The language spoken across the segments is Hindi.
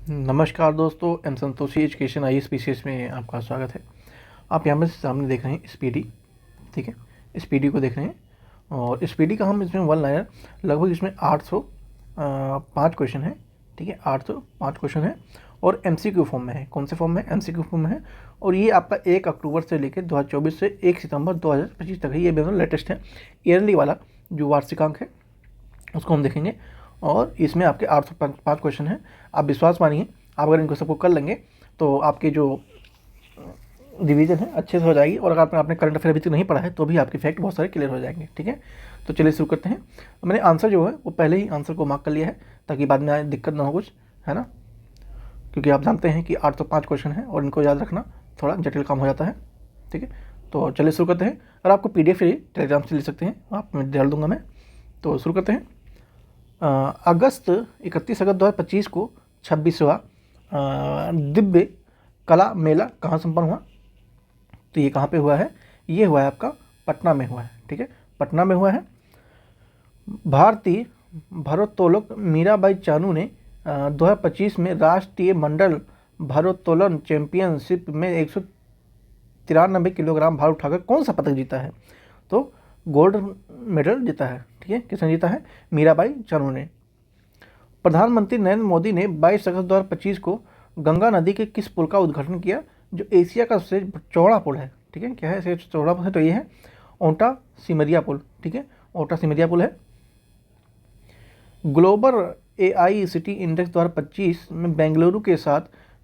नमस्कार दोस्तों, एम संतोषी एजुकेशन आई स्पीसीएस में आपका स्वागत है। आप यहाँ पर सामने देख रहे हैं स्पीडी। ठीक है, स्पीडी को देख रहे हैं और स्पीडी का हम इसमें वन लाइनर लगभग इसमें 805 क्वेश्चन है। ठीक है, 805 क्वेश्चन है और एमसीक्यू फॉर्म में है। कौन से फॉर्म में? एमसीक्यू फॉर्म में है। और ये आपका 1 अक्टूबर से लेकर 2024 से 1 सितंबर 2025 तक है। ये बिल्कुल लेटेस्ट है। ईयरली वाला जो वार्षिकांक है उसको हम देखेंगे और इसमें आपके 805 क्वेश्चन हैं। आप विश्वास मानिए, आप अगर इनको सबको कर लेंगे तो आपके जो रिवीजन है अच्छे से हो जाएगी। और अगर आपने करंट अफेयर अभी तक नहीं पढ़ा है तो भी आपके फैक्ट बहुत सारे क्लियर हो जाएंगे। ठीक है, तो चलिए शुरू करते हैं। मैंने आंसर जो है वो पहले ही आंसर को मार्क कर लिया है ताकि बाद में दिक्कत ना हो कुछ, है ना, क्योंकि आप जानते हैं कि 805 क्वेश्चन है और इनको याद रखना थोड़ा जटिल काम हो जाता है। ठीक है, तो चलिए शुरू करते हैं। और आपको PDF टेलीग्राम से ले सकते हैं, आप मैं डाल दूंगा मैं। तो शुरू करते हैं। 31 अगस्त 2025 को 26वां दिव्य कला मेला कहाँ संपन्न हुआ? तो ये कहाँ पे हुआ है? ये हुआ है आपका पटना में हुआ है। ठीक है, पटना में हुआ है। भारतीय भारोत्तोलक मीराबाई चानू ने 2025 में राष्ट्रीय मंडल भारोत्तोलन चैंपियनशिप में 193 किलोग्राम भार उठाकर कौन सा पदक जीता है? तो गोल्ड मेडल जीता है। ठीक है, किसने जीता है? मीराबाई चानू ने। प्रधानमंत्री नरेंद्र मोदी ने 22 अगस्त 2025 को गंगा नदी के किस पुल का उद्घाटन किया जो एशिया का सबसे चौड़ा पुल है? ठीक है, क्या है सबसे चौड़ा पुल है? तो ये है ओंटा सिमरिया पुल। ठीक है, ओंटा सिमरिया पुल है। ग्लोबल AICTE इंडेक्स 2025 में बेंगलुरु के साथ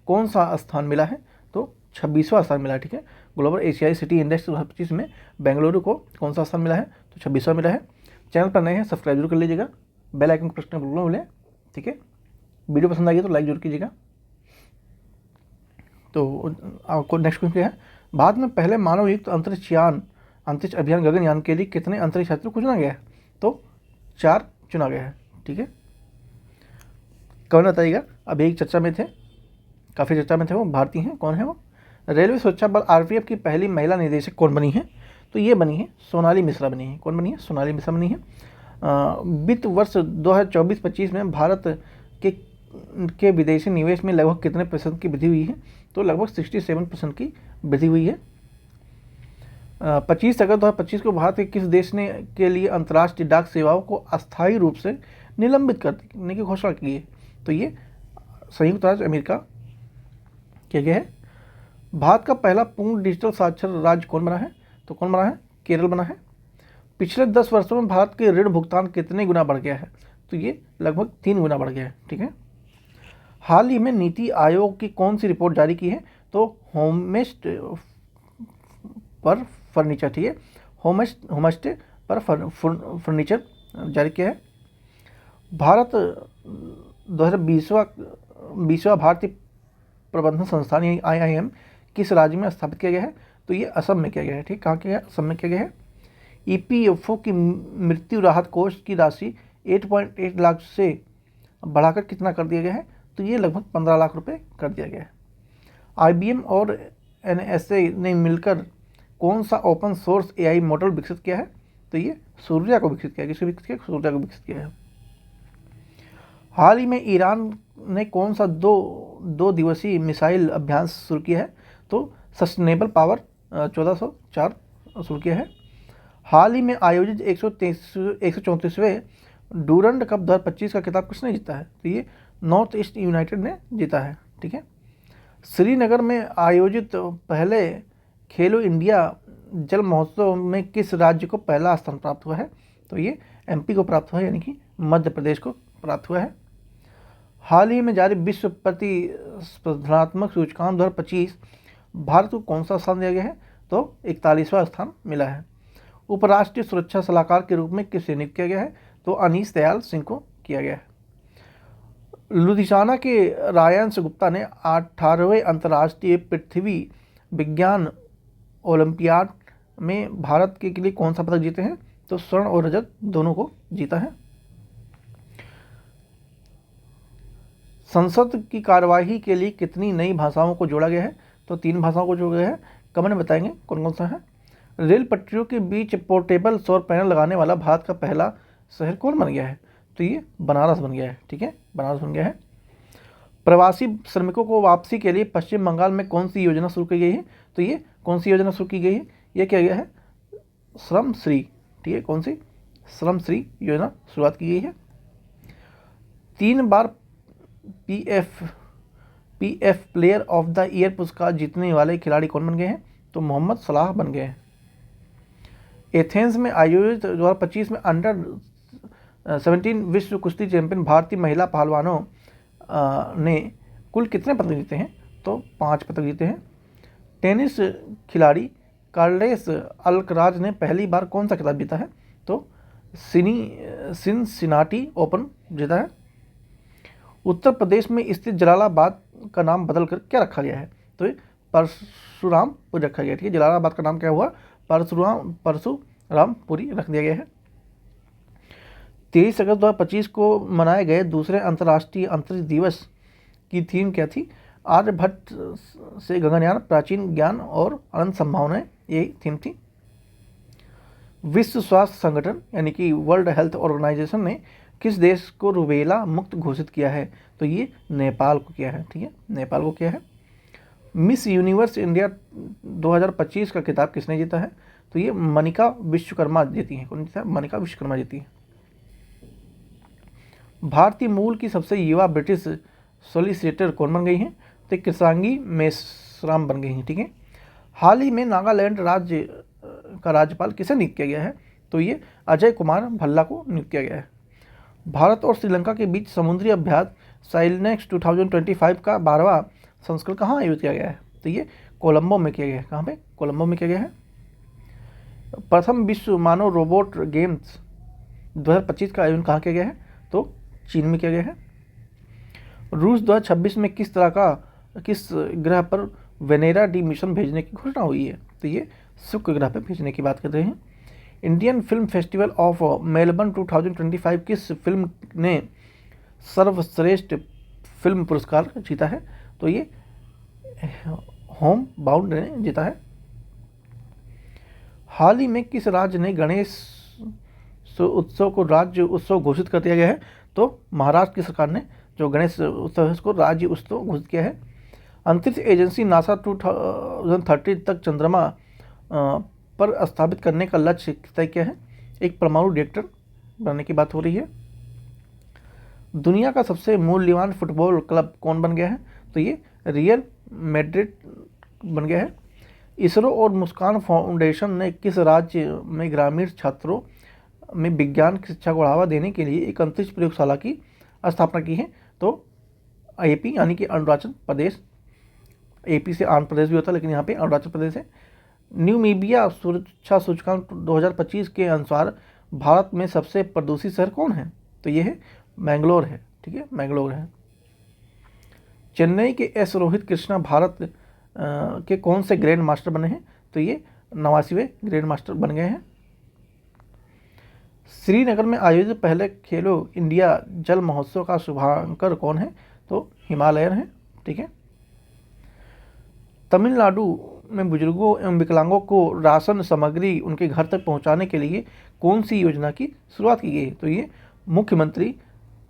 कौन सा स्थान मिला है? तो 26वां स्थान मिला है। ठीक है, ग्लोबल AICTE इंडेक्स 2025 में बेंगलुरु को कौन सा स्थान मिला है? तो 26वां मिला है। चैनल पर नए हैं सब्सक्राइब जरूर कर लीजिएगा, बेल आइकन प्रेस करना बिल्कुल ना भूलें। ठीक है, वीडियो पसंद आई तो लाइक जरूर कीजिएगा। तो आपको नेक्स्ट क्वेश्चन क्या है? भारत में पहले मानव युक्त अंतरिक्ष अभियान गगनयान के लिए कितने अंतरिक्ष यात्रियों को चुना गया है? तो 4 चुना गया है। ठीक है, कौन बताइएगा? अभी एक चर्चा में थे, काफ़ी चर्चा में थे, वो भारतीय हैं। कौन है वो? रेलवे सुरक्षा बल RPF की पहली महिला निदेशक कौन बनी है? तो ये बनी है सोनाली मिश्रा बनी है। कौन बनी है? सोनाली मिश्रा बनी है। वित्त वर्ष 2024-25 में भारत के विदेशी निवेश में लगभग कितने % की वृद्धि हुई है? तो लगभग 67% की वृद्धि हुई है। 25 अगस्त 2025 को भारत के किस देश ने के लिए अंतर्राष्ट्रीय डाक सेवाओं को अस्थायी रूप से निलंबित करने की घोषणा की है? तो ये संयुक्त राज्य अमेरिका किया गया है। भारत का पहला पूर्ण डिजिटल साक्षर राज्य कौन बना है? तो कौन बना है? केरल बना है। पिछले 10 वर्षों में भारत के ऋण भुगतान कितने गुना बढ़ गया है? तो ये लगभग 3 गुना बढ़ गया है। ठीक है, हाल ही में नीति आयोग की कौन सी रिपोर्ट जारी की है? तो होमस्टे पर फर्नीचर। ठीक है, होमस्टे पर फर्नीचर जारी किया है। भारत 2020वां भारतीय प्रबंधन संस्थान यानी IIM किस राज्य में स्थापित किया गया है? तो ये असम में किया गया है। ठीक, कहाँ किया गया? असम में किया गया है। EPFO की मृत्यु राहत कोष की राशि 8.8 लाख से बढ़ाकर कितना कर दिया गया है? तो ये लगभग 15 लाख रुपए कर दिया गया है। IBM और NSA ने मिलकर कौन सा ओपन सोर्स AI मॉडल विकसित किया है? तो ये सूर्या को विकसित किया। किसको विकसित किया? सूर्या को विकसित किया है। हाल ही में ईरान ने कौन सा दो दिवसीय मिसाइल अभ्यास शुरू किया है? तो सस्टेनेबल पावर 1404 शुरू किया है। हाल ही में आयोजित 134वें डूरंड कप 2025 का खिताब किसने जीता है? तो ये नॉर्थ ईस्ट यूनाइटेड ने जीता है। ठीक है, श्रीनगर में आयोजित पहले खेलो इंडिया जल महोत्सव में किस राज्य को पहला स्थान प्राप्त हुआ है? तो ये MP को प्राप्त हुआ है, यानी कि मध्य प्रदेश को प्राप्त हुआ है। हाल ही में जारी विश्व प्रतिस्पर्धात्मक सूचकांक 2025 भारत को कौन सा स्थान दिया गया है? तो 41वां स्थान मिला है। उपराष्ट्रीय सुरक्षा सलाहकार के रूप में किसे नियुक्त किया गया है? तो अनीस दयाल सिंह को किया गया है। लुधियाना के रायांश गुप्ता ने 18वें अंतर्राष्ट्रीय पृथ्वी विज्ञान ओलंपियाड में भारत के लिए कौन सा पदक जीते हैं? तो स्वर्ण और रजत दोनों को जीता है। संसद की कार्यवाही के लिए कितनी नई भाषाओं को जोड़ा गया है? तो 3 भाषाओं को जोड़ा गया है। कमेंट बताएंगे कौन कौन सा है। रेल पटरियों के बीच पोर्टेबल सौर पैनल लगाने वाला भारत का पहला शहर कौन बन गया है? तो ये बनारस बन गया है। ठीक है, बनारस बन गया है। प्रवासी श्रमिकों को वापसी के लिए पश्चिम बंगाल में कौन सी योजना शुरू की गई है? तो ये कौन सी योजना शुरू की गई है? ये क्या गया है? श्रम श्री। ठीक है, कौन सी? श्रम श्री योजना शुरुआत की गई है। 3 बार PF player of the year पुरस्कार जीतने वाले खिलाड़ी कौन बन गए हैं? तो मोहम्मद सलाह बन गए हैं। एथेंस में आयोजित 2025 में अंडर 17 विश्व कुश्ती चैंपियन भारतीय महिला पहलवानों ने कुल कितने पदक जीते हैं? तो 5 पदक जीते हैं। टेनिस खिलाड़ी कार्लेस अल्कराज ने पहली बार कौन सा खिताब जीता है? तो सिनसिनाटी ओपन जीता है। उत्तर प्रदेश में स्थित जलालाबाद का नाम बदलकर क्या रखा गया है? तो ये परशुरामपुरी रखा गया। ठीक है, जलालाबाद का नाम क्या हुआ? परशुरामपुरी रख दिया गया है। 23 अगस्त 2025 को मनाए गए दूसरे अंतर्राष्ट्रीय अंतरिक्ष दिवस की थीम क्या थी? आर्यभट्ट से गगनयान, प्राचीन ज्ञान और अनंत संभावनाएं, यही थीम थी। विश्व स्वास्थ्य संगठन यानी कि वर्ल्ड हेल्थ ऑर्गेनाइजेशन ने किस देश को रूबेला मुक्त घोषित किया है? तो ये नेपाल को किया है। ठीक है, नेपाल को किया है। मिस यूनिवर्स इंडिया 2025 का खिताब किसने जीता है? तो ये मनिका विश्वकर्मा जीती है। कौन जीता है? मनिका विश्वकर्मा जीती है। भारतीय मूल की सबसे युवा ब्रिटिश सोलिसिटर कौन बन गई हैं? तो कृषांगी मेश्राम बन गई हैं। ठीक है, हाल ही में नागालैंड राज्य का राज्यपाल किसे नियुक्त किया गया है? तो ये अजय कुमार भल्ला को नियुक्त किया गया है। भारत और श्रीलंका के बीच समुद्री अभ्यास साइलनेक्स 2025 का 12वां संस्करण कहाँ आयोजित किया गया है? तो ये कोलंबो में किया गया है। कहाँ पे? कोलंबो में किया गया है। प्रथम विश्व मानव रोबोट गेम्स 2025 का आयोजन कहाँ किया गया है? तो चीन में किया गया है। रूस 2026 में किस ग्रह पर वेनेरा डी मिशन भेजने की घोषणा हुई है? तो ये शुक्र ग्रह पर भेजने की बात कर रहे हैं। Indian film festival of Melbourne 2025 किस फिल्म ने सर्वश्रेष्ठ फिल्म पुरस्कार जीता है? तो ये होम बाउंड ने जीता है। हाल ही में किस राज्य ने गणेश उत्सव को राज्य उत्सव घोषित कर दिया गया है? तो महाराष्ट्र की सरकार ने जो गणेश उत्सव है उसको राज्य उत्सव घोषित किया है। अंतरिक्ष एजेंसी नासा 2030 तक चंद्रमा पर स्थापित करने का लक्ष्य तय किया है। एक परमाणु रिएक्टर बनाने की बात हो रही है। दुनिया का सबसे मूल्यवान फुटबॉल क्लब कौन बन गया है? तो ये रियल मैड्रिड बन गया है। इसरो और मुस्कान फाउंडेशन ने किस राज्य में ग्रामीण छात्रों में विज्ञान की शिक्षा को बढ़ावा देने के लिए एक अंतरिक्ष प्रयोगशाला की स्थापना की है? तो एपी यानी कि अरुणाचल प्रदेश। एपी से आंध्र प्रदेश भी होता है, लेकिन यहाँ पे अरुणाचल प्रदेश है। न्यूमीबिया सुरक्षा सूचकांक 2025 के अनुसार भारत में सबसे प्रदूषित शहर कौन है? तो ये है मैंगलोर है। ठीक है, मैंगलोर है। चेन्नई के एस रोहित कृष्णा भारत के कौन से ग्रैंड मास्टर बने हैं? तो ये 89वें ग्रैंड मास्टर बन गए हैं। श्रीनगर में आयोजित पहले खेलो इंडिया जल महोत्सव का शुभांकर कौन है? तो हिमालयन है। ठीक है, तमिलनाडु में बुजुर्गों एवं विकलांगों को राशन सामग्री उनके घर तक पहुंचाने के लिए कौन सी योजना की शुरुआत की गई है? तो ये मुख्यमंत्री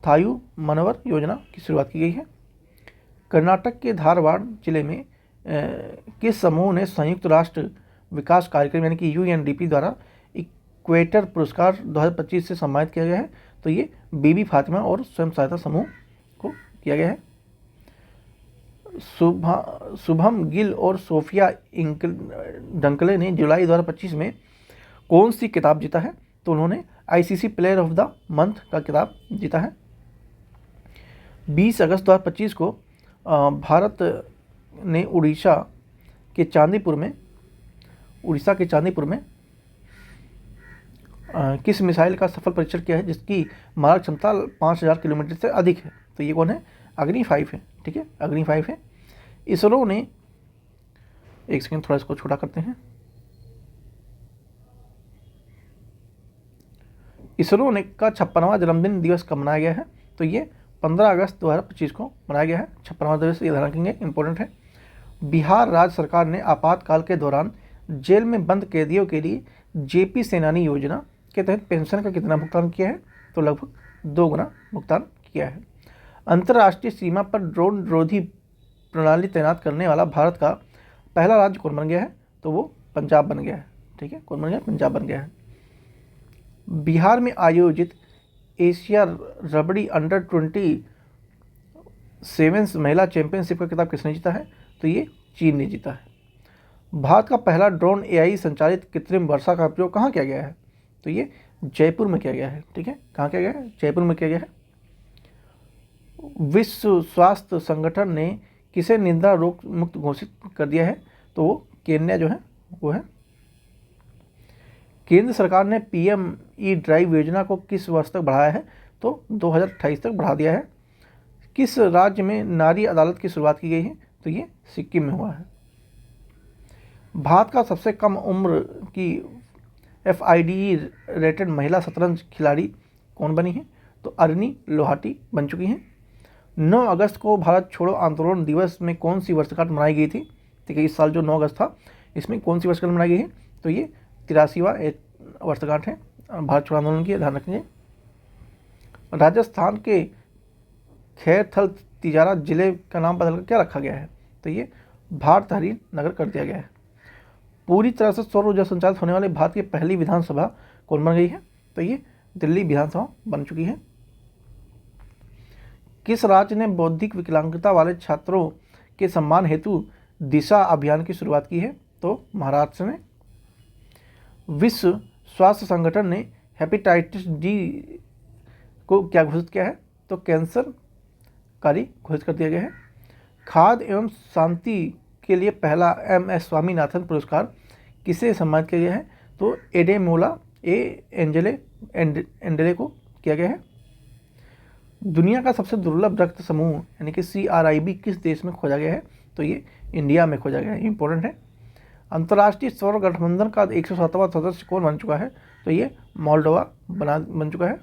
थायू मनवर योजना की शुरुआत की गई है। कर्नाटक के धारवाड़ जिले में किस समूह ने संयुक्त राष्ट्र विकास कार्यक्रम यानी कि यूएनडीपी द्वारा इक्वेटर पुरस्कार 2025 से सम्मानित किया गया है? तो ये बीबी फातिमा और स्वयं सहायता समूह को किया गया है। शुभम गिल और सोफिया डंकले ने जुलाई 2025 में कौन सी किताब जीता है? तो उन्होंने ICC player of the month का किताब जीता है। 20 अगस्त 2025 को भारत ने उड़ीसा के चांदीपुर में किस मिसाइल का सफल परीक्षण किया है जिसकी मारक क्षमता 5000 किलोमीटर से अधिक है? तो ये कौन है? अग्नि 5 है। ठीक है, अग्नि 5 है। इसरो ने, एक सेकंड थोड़ा इसको छोटा करते हैं। इसरो ने का 56वां जन्मदिन दिवस कब मनाया गया है? तो ये 15 अगस्त 2025 को मनाया गया है। 56वां दिवस, ये ध्यान रखेंगे, इंपॉर्टेंट है। बिहार राज्य सरकार ने आपातकाल के दौरान जेल में बंद कैदियों के लिए जेपी सेनानी योजना के तहत पेंशन का कितना भुगतान किया है? तो लगभग 2 गुना भुगतान किया है। अंतर्राष्ट्रीय सीमा पर ड्रोन रोधी प्रणाली तैनात करने वाला भारत का पहला राज्य कौन बन गया है? तो वो पंजाब बन गया है। ठीक है, कौन बन गया? पंजाब बन गया है। बिहार में आयोजित एशिया रबड़ी अंडर 27 महिला चैंपियनशिप का खिताब किसने जीता है? तो ये चीन ने जीता है। भारत का पहला ड्रोन एआई संचालित कृत्रिम वर्षा का प्रयोग कहाँ किया गया है? तो ये जयपुर में किया गया है। ठीक है, कहाँ किया गया है? जयपुर में किया गया है। विश्व स्वास्थ्य संगठन ने किसे निद्रा रोग मुक्त घोषित कर दिया है? तो वो केन्या जो है वो है। केंद्र सरकार ने पीएम ड्राइव योजना को किस वर्ष तक बढ़ाया है? तो 2028 तक बढ़ा दिया है। किस राज्य में नारी अदालत की शुरुआत की गई है? तो ये सिक्किम में हुआ है। भारत का सबसे कम उम्र की FIDE रेटेड महिला शतरंज खिलाड़ी कौन बनी है? तो अरनी लोहाटी बन चुकी हैं। 9 अगस्त को भारत छोड़ो आंदोलन दिवस में कौन सी वर्षगांठ मनाई गई थी? ठीक है, इस साल जो 9 अगस्त था इसमें कौन सी वर्षगांठ मनाई गई है? तो ये 83वां एक वर्षगांठ है भारत छोड़ो आंदोलन की, ध्यान रखेंगे। राजस्थान के खैरथल तिजारा जिले का नाम बदलकर क्या रखा गया है? तो ये भारतहरी नगर कर दिया गया है। पूरी तरह से सौर ऊर्जा संचालित होने वाली भारत की पहली विधानसभा कौन बन गई है? तो ये दिल्ली विधानसभा बन चुकी है। किस राज्य ने बौद्धिक विकलांगता वाले छात्रों के सम्मान हेतु दिशा अभियान की शुरुआत की है? तो महाराष्ट्र ने। विश्व स्वास्थ्य संगठन ने हेपेटाइटिस डी को क्या घोषित किया है? तो कैंसर कारी घोषित कर दिया गया है। खाद्य एवं शांति के लिए पहला MS स्वामीनाथन पुरस्कार किसे सम्मानित किया गया है? तो एडेमोला एंडेले को किया गया है। दुनिया का सबसे दुर्लभ रक्त समूह यानी कि CRIB किस देश में खोजा गया है? तो ये इंडिया में खोजा गया है, इंपॉर्टेंट है। अंतर्राष्ट्रीय सौर गठबंधन का 107वां सदस्य कौन बन चुका है? तो ये मोल्डोवा बन चुका है।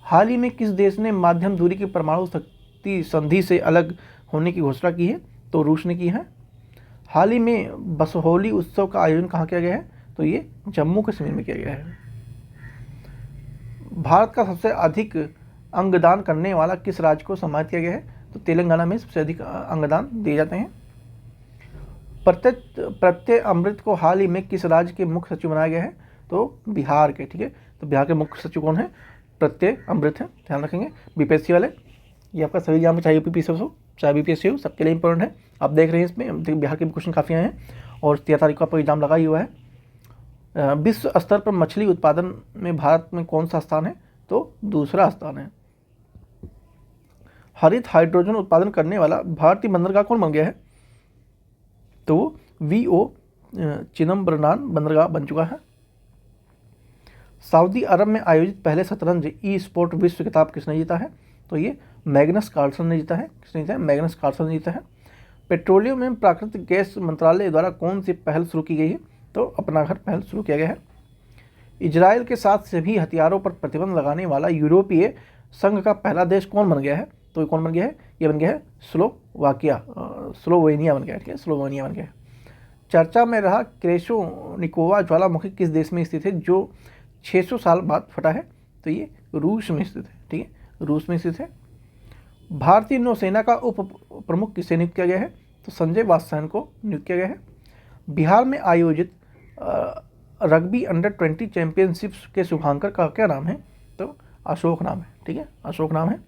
हाल ही में किस देश ने माध्यम दूरी की परमाणु शक्ति संधि से अलग होने की घोषणा की है? तो रूस ने की है। हाल ही में बसहोली उत्सव का आयोजन कहाँ किया गया है? तो ये जम्मू कश्मीर में किया गया है। भारत का सबसे अधिक अंगदान करने वाला किस राज्य को सम्मानित किया गया है? तो तेलंगाना में सबसे अधिक अंगदान दिए जाते हैं। प्रत्यय अमृत को हाल ही में किस राज्य के मुख्य सचिव बनाया गया है? तो बिहार के। ठीक है, तो बिहार के मुख्य सचिव कौन है? प्रत्यय अमृत है, ध्यान रखेंगे। BPSC वाले, ये आपका सभी एग्जाम में चाहे UPPSC हो चाहे BPSC हो, सबके लिए इंपॉर्टेंट है। आप देख रहे हैं इसमें बिहार के भी क्वेश्चन काफ़ी आए हैं और 13 तारीख को आपका एग्जाम लगा ही हुआ है। विश्व स्तर पर मछली उत्पादन में भारत में कौन सा स्थान है? तो दूसरा स्थान है। हरित हाइड्रोजन उत्पादन करने वाला भारतीय बंदरगाह कौन बन गया है? तो VO चिदम्बरनान बंदरगाह बन चुका है। सऊदी अरब में आयोजित पहले शतरंज स्पोर्ट विश्व खिताब किसने जीता है? तो ये मैग्नस कार्लसन ने जीता है। किसने जीता है? मैग्नस कार्लसन ने जीता है। पेट्रोलियम एवं प्राकृतिक गैस मंत्रालय द्वारा कौन सी पहल शुरू की गई है? तो अपना घर पहल शुरू किया गया है। इजराइल के साथ सभी हथियारों पर प्रतिबंध लगाने वाला यूरोपीय संघ का पहला देश कौन बन गया है? तो कौन बन गया है? ये बन गया है स्लोवेनिया बन गया है। ठीक है, स्लोवेनिया बन गया है। चर्चा में रहा क्रेशोनिकोवा ज्वालामुखी किस देश में स्थित है जो 600 साल बाद फटा है? तो ये रूस में स्थित है। ठीक है, रूस में स्थित है। भारतीय नौसेना का उप प्रमुख किसे नियुक्त किया गया है? तो संजय वात्स्यायन को नियुक्त किया गया है। बिहार में आयोजित रग्बी अंडर 20 चैंपियनशिप्स के शुभांकर का क्या नाम है? तो अशोक नाम है। ठीक है, अशोक नाम है।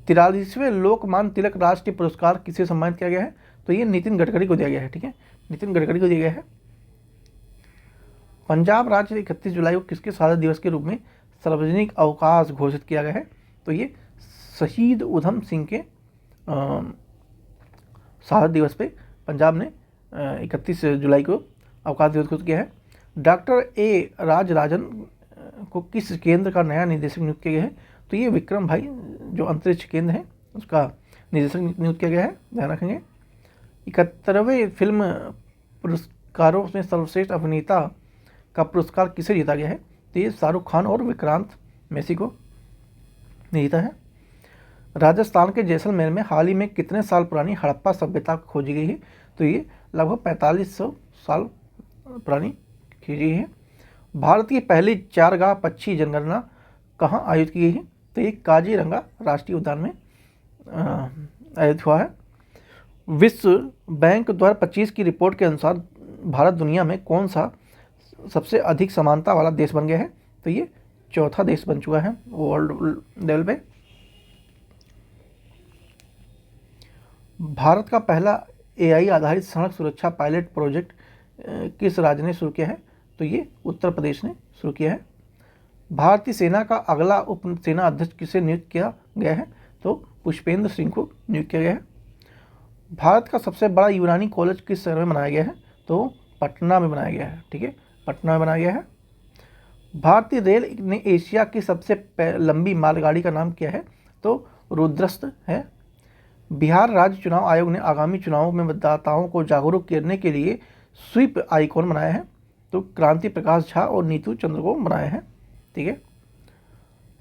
43वें लोकमान्य तिलक राष्ट्रीय पुरस्कार किसे सम्मानित किया गया है? तो ये नितिन गडकरी को दिया गया है। ठीक है, नितिन गडकरी को दिया गया है। पंजाब राज्य 31 जुलाई को किसके शहादत दिवस के रूप में सार्वजनिक अवकाश घोषित किया गया है? तो ये शहीद उधम सिंह के शहादत दिवस पे पंजाब ने 31 जुलाई को अवकाश दिवस घोषित किया है। डॉक्टर A राजराजन को किस केंद्र का नया निदेशक नियुक्त किया गया है? तो ये विक्रम भाई जो अंतरिक्ष केंद्र है उसका निदेशक नियुक्त किया गया है, ध्यान रखेंगे। 71वें फिल्म पुरस्कारों में सर्वश्रेष्ठ अभिनेता का पुरस्कार किसे जीता गया है? तो ये शाहरुख खान और विक्रांत मैसी को जीता है। राजस्थान के जैसलमेर में हाल ही में कितने साल पुरानी हड़प्पा सभ्यता खोजी गई है? तो ये लगभग 4500 साल पुरानी खोजी गई है। भारत की पहली 4 गाह पक्षी जनगणना कहाँ आयोजित की गई है? तो तो ये काजीरंगा राष्ट्रीय उद्यान में आयोजित हुआ है। विश्व बैंक 2025 की रिपोर्ट के अनुसार भारत दुनिया में कौन सा सबसे अधिक समानता वाला देश बन गया है? तो ये चौथा देश बन चुका है वर्ल्ड लेवल पे। भारत का पहला AI आधारित सड़क सुरक्षा पायलट प्रोजेक्ट किस राज्य ने शुरू किया है? तो ये उत्तर प्रदेश ने शुरू किया है। भारतीय सेना का अगला उप सेना अध्यक्ष किसे नियुक्त किया गया है? तो पुष्पेंद्र सिंह को नियुक्त किया गया है। भारत का सबसे बड़ा यूनानी कॉलेज किस शहर में बनाया गया है? तो पटना में बनाया गया है। ठीक है, पटना में बनाया गया है। भारतीय रेल ने एशिया की सबसे लंबी मालगाड़ी का नाम क्या है? तो रुद्रस्त है। बिहार राज्य चुनाव आयोग ने आगामी चुनावों में मतदाताओं को जागरूक करने के लिए स्वीप आइकॉन बनाया है। तो क्रांति प्रकाश झा और नीतू चंद्र को बनाया है। ठीक है।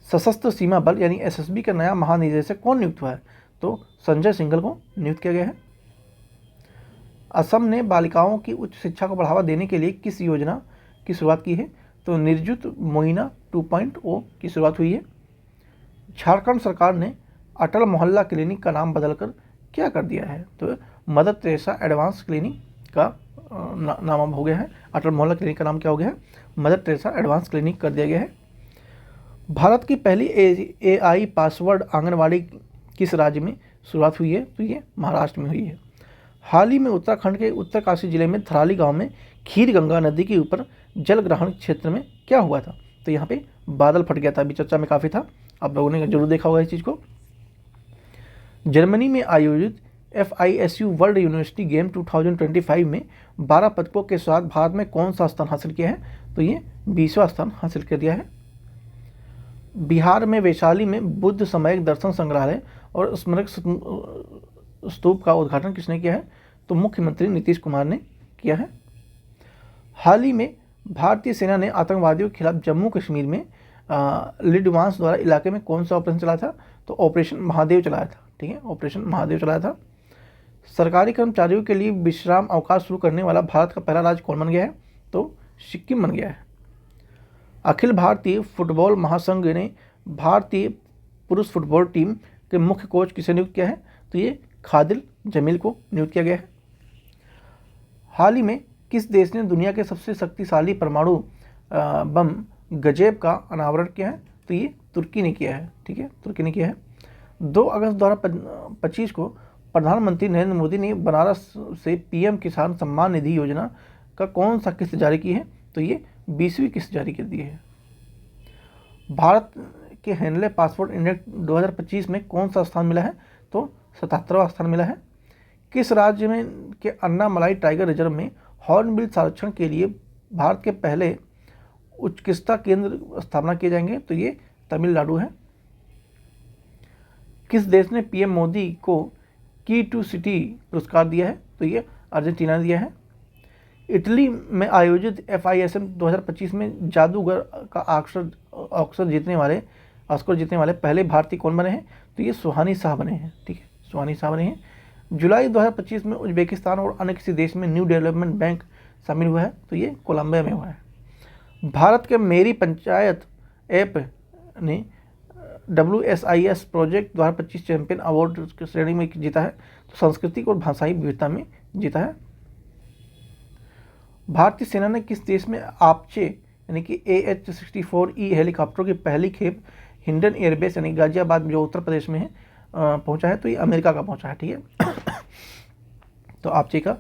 सशस्त्र सीमा बल यानी SSB का नया महानिदेशक कौन नियुक्त हुआ है? तो संजय सिंघल को नियुक्त किया गया है। असम ने बालिकाओं की उच्च शिक्षा को बढ़ावा देने के लिए किस योजना की शुरुआत की है? तो निर्जुत मोइना 2.0 की शुरुआत हुई है। झारखंड सरकार ने अटल मोहल्ला क्लिनिक का नाम बदलकर क्या कर दिया है? तो मदर टेरेसा एडवांस क्लिनिक का नाम अब हो गया है। अटल मोहल्ला क्लिनिक का नाम क्या हो गया है? मदर टेरेसा एडवांस क्लिनिक कर दिया गया है। भारत की पहली AI पासवर्ड आंगनवाड़ी किस राज्य में शुरुआत हुई है? तो ये महाराष्ट्र में हुई है। हाल ही में उत्तराखंड के उत्तरकाशी जिले में थराली गांव में खीर गंगा नदी के ऊपर जल ग्रहण क्षेत्र में क्या हुआ था? तो यहाँ पे बादल फट गया था। अभी चर्चा में काफ़ी था, आप लोगों ने जरूर देखा होगा इस चीज़ को। जर्मनी में आयोजित FISU वर्ल्ड यूनिवर्सिटी गेम 2025 में 12 पदकों के साथ भारत में कौन सा स्थान हासिल किया है? तो ये 20वां स्थान हासिल कर दिया है। बिहार में वैशाली में बुद्ध समयक दर्शन संग्रहालय और स्मारक स्तूप का उद्घाटन किसने किया है? तो मुख्यमंत्री नीतीश कुमार ने किया है। हाल ही में भारतीय सेना ने आतंकवादियों के खिलाफ जम्मू कश्मीर में लिडवांस द्वारा इलाके में कौन सा ऑपरेशन चलाया था? तो ऑपरेशन महादेव चलाया था। ठीक है, ऑपरेशन महादेव चलाया था। सरकारी कर्मचारियों के लिए विश्राम अवकाश शुरू करने वाला भारत का पहला राज्य कौन बन गया है? तो सिक्किम बन गया है। अखिल भारतीय फुटबॉल महासंघ ने भारतीय पुरुष फुटबॉल टीम के मुख्य कोच किसे नियुक्त किया है? तो ये खादिल जमील को नियुक्त किया गया है। हाल ही में किस देश ने दुनिया के सबसे शक्तिशाली परमाणु बम गजेब का अनावरण किया है? तो ये तुर्की ने किया है। ठीक है, तुर्की ने किया है। 2 अगस्त 2025 को प्रधानमंत्री नरेंद्र मोदी ने बनारस से PM किसान सम्मान निधि योजना का कौन सा किस्त जारी की है? तो ये 20वीं किस्त जारी कर दी है। भारत के हेनले पासपोर्ट इंडेक्स 2025 में कौन सा स्थान मिला है? तो 77वां स्थान मिला है। किस राज्य में के अन्नामलाई टाइगर रिजर्व में हॉर्नबिल संरक्षण के लिए भारत के पहले उत्कृष्टता केंद्र स्थापना किए जाएंगे? तो ये तमिलनाडु है। किस देश ने PM मोदी को की टू सिटी पुरस्कार दिया है? तो ये अर्जेंटीना ने दिया है। इटली में आयोजित FISM 2025 में जादूगर का ऑस्कर जीतने वाले पहले भारतीय कौन बने हैं? तो ये सुहानी शाह बने हैं। ठीक है, सुहानी शाह बने हैं। जुलाई 2025 में उज्बेकिस्तान और अन्य किसी देश में न्यू डेवलपमेंट बैंक शामिल हुआ है? तो ये कोलंबिया में हुआ है। भारत के मेरी पंचायत ऐप ने WSIS प्रोजेक्ट 2025 चैंपियन अवार्ड की श्रेणी में जीता है। तो सांस्कृतिक और भाषाई विविधता में जीता है। भारतीय सेना ने किस देश में आपचे यानी कि AH-64E हेलीकॉप्टर की पहली खेप हिंडन एयरबेस यानी गाजियाबाद जो उत्तर प्रदेश में है पहुंचा है? तो ये अमेरिका का पहुंचा है। ठीक है, तो आपचे का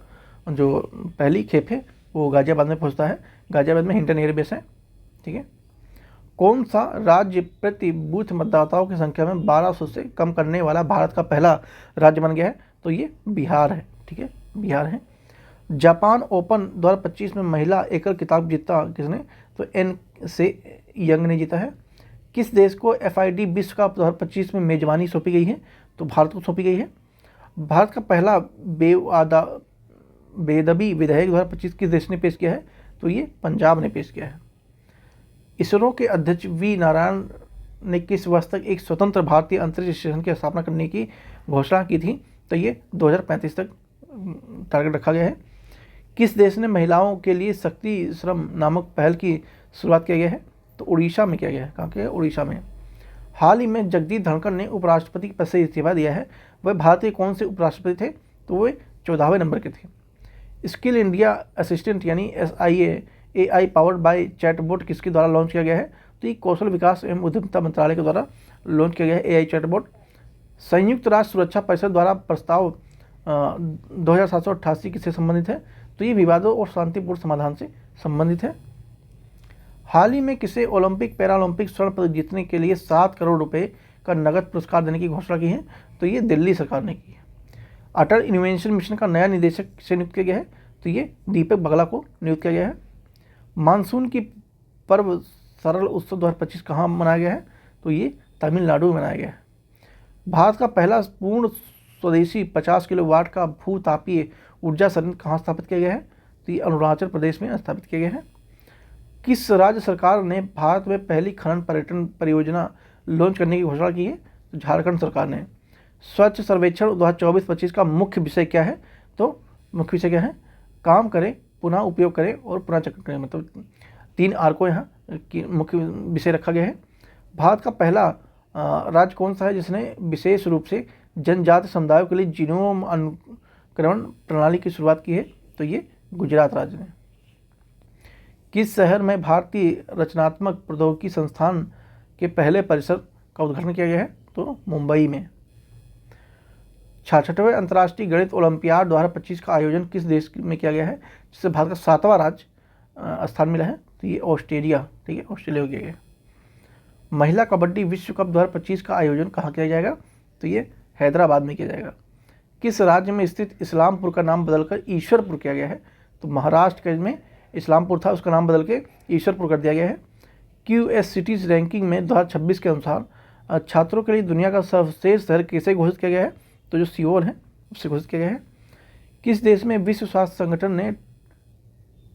जो पहली खेप है वो गाजियाबाद में पहुंचता है। गाजियाबाद में हिंडन एयरबेस है। ठीक है। कौन सा राज्य प्रति बूथ मतदाताओं की संख्या में 1200 से कम करने वाला भारत का पहला राज्य बन गया है? तो ये बिहार है। ठीक है, बिहार है। जापान ओपन 2025 में महिला एकल खिताब जीता किसने? तो N से यंग ने जीता है। किस देश को FID विश्व कप 2025 में मेजबानी सौंपी गई है? तो भारत को सौंपी गई है। भारत का पहला बेदबी विधेयक 2025 किस देश ने पेश किया है? तो ये पंजाब ने पेश किया है। इसरो के अध्यक्ष V नारायण ने किस वर्ष तक एक स्वतंत्र भारतीय अंतरिक्ष स्टेशन की स्थापना करने की घोषणा की थी? तो ये 2035 तक टारगेट रखा गया है। किस देश ने महिलाओं के लिए शक्ति श्रम नामक पहल की शुरुआत किया गया है? तो उड़ीसा में किया गया है। कहाँ के? उड़ीसा में। हाल ही में जगदीप धनखड़ ने उपराष्ट्रपति के पद से इस्तीफा दिया है। वह भारतीय कौन से उपराष्ट्रपति थे? तो वे 14वें नंबर के थे। स्किल इंडिया असिस्टेंट यानी SIA AI powered by chatbot किसके द्वारा लॉन्च किया गया है? तो ये कौशल विकास एवं उद्यमिता मंत्रालय के द्वारा लॉन्च किया गया है AI चैटबॉट। संयुक्त राष्ट्र सुरक्षा परिषद द्वारा प्रस्ताव 2788 किससे संबंधित है? तो ये विवादों और शांतिपूर्ण समाधान से संबंधित है। हाल ही में किसे ओलंपिक पैरालंपिक स्वर्ण पदक जीतने के लिए 7 करोड़ रुपए का नगद पुरस्कार देने की घोषणा की है? तो ये दिल्ली सरकार ने की है। अटल इनोवेशन मिशन का नया निदेशक किसे नियुक्त किया गया है? तो ये दीपक बगला को नियुक्त किया गया है। मानसून की पर्व सरल उत्सव 2025 कहाँ मनाया गया है? तो ये तमिलनाडु में मनाया गया है। भारत का पहला पूर्ण स्वदेशी 50 किलोवाट का भूतापीय ऊर्जा संयंत्र कहाँ स्थापित किया गया है? तो ये अरुणाचल प्रदेश में स्थापित किया गया है। किस राज्य सरकार ने भारत में पहली खनन पर्यटन परियोजना लॉन्च करने की घोषणा की है? तो झारखंड सरकार ने। स्वच्छ सर्वेक्षण 2024-25 का मुख्य विषय क्या है? तो मुख्य विषय क्या है? काम करें, पुनः उपयोग करें और पुनः चक्र करें। मतलब 3 R को यहाँ मुख्य विषय रखा गया है। भारत का पहला राज्य कौन सा है जिसने विशेष रूप से जनजाति समुदायों के लिए जीनोम अनुक्रमण प्रणाली की शुरुआत की है? तो ये गुजरात राज्य ने। किस शहर में भारतीय रचनात्मक प्रौद्योगिकी संस्थान के पहले परिसर का उद्घाटन किया गया है? तो मुंबई में। 66वें अंतर्राष्ट्रीय गणित ओलंपियाड 2025 का आयोजन किस देश में किया गया है जिससे भारत का 7वां राज्य स्थान मिला है? तो ये ऑस्ट्रेलिया, ठीक है, ऑस्ट्रेलिया हो गया है। महिला कबड्डी विश्व कप 2025 का आयोजन कहाँ किया जाएगा? तो ये हैदराबाद में किया जाएगा। किस राज्य में स्थित इस्लामपुर का नाम बदलकर ईश्वरपुर किया गया है? तो महाराष्ट्र में इस्लामपुर था, उसका नाम बदल के ईश्वरपुर कर दिया गया है। QS सिटीज़ रैंकिंग में 2026 के अनुसार छात्रों के लिए दुनिया का सर्वश्रेष्ठ शहर किसे घोषित किया गया है? तो जो सियोल है उससे घोषित किया गया है। किस देश में विश्व स्वास्थ्य संगठन ने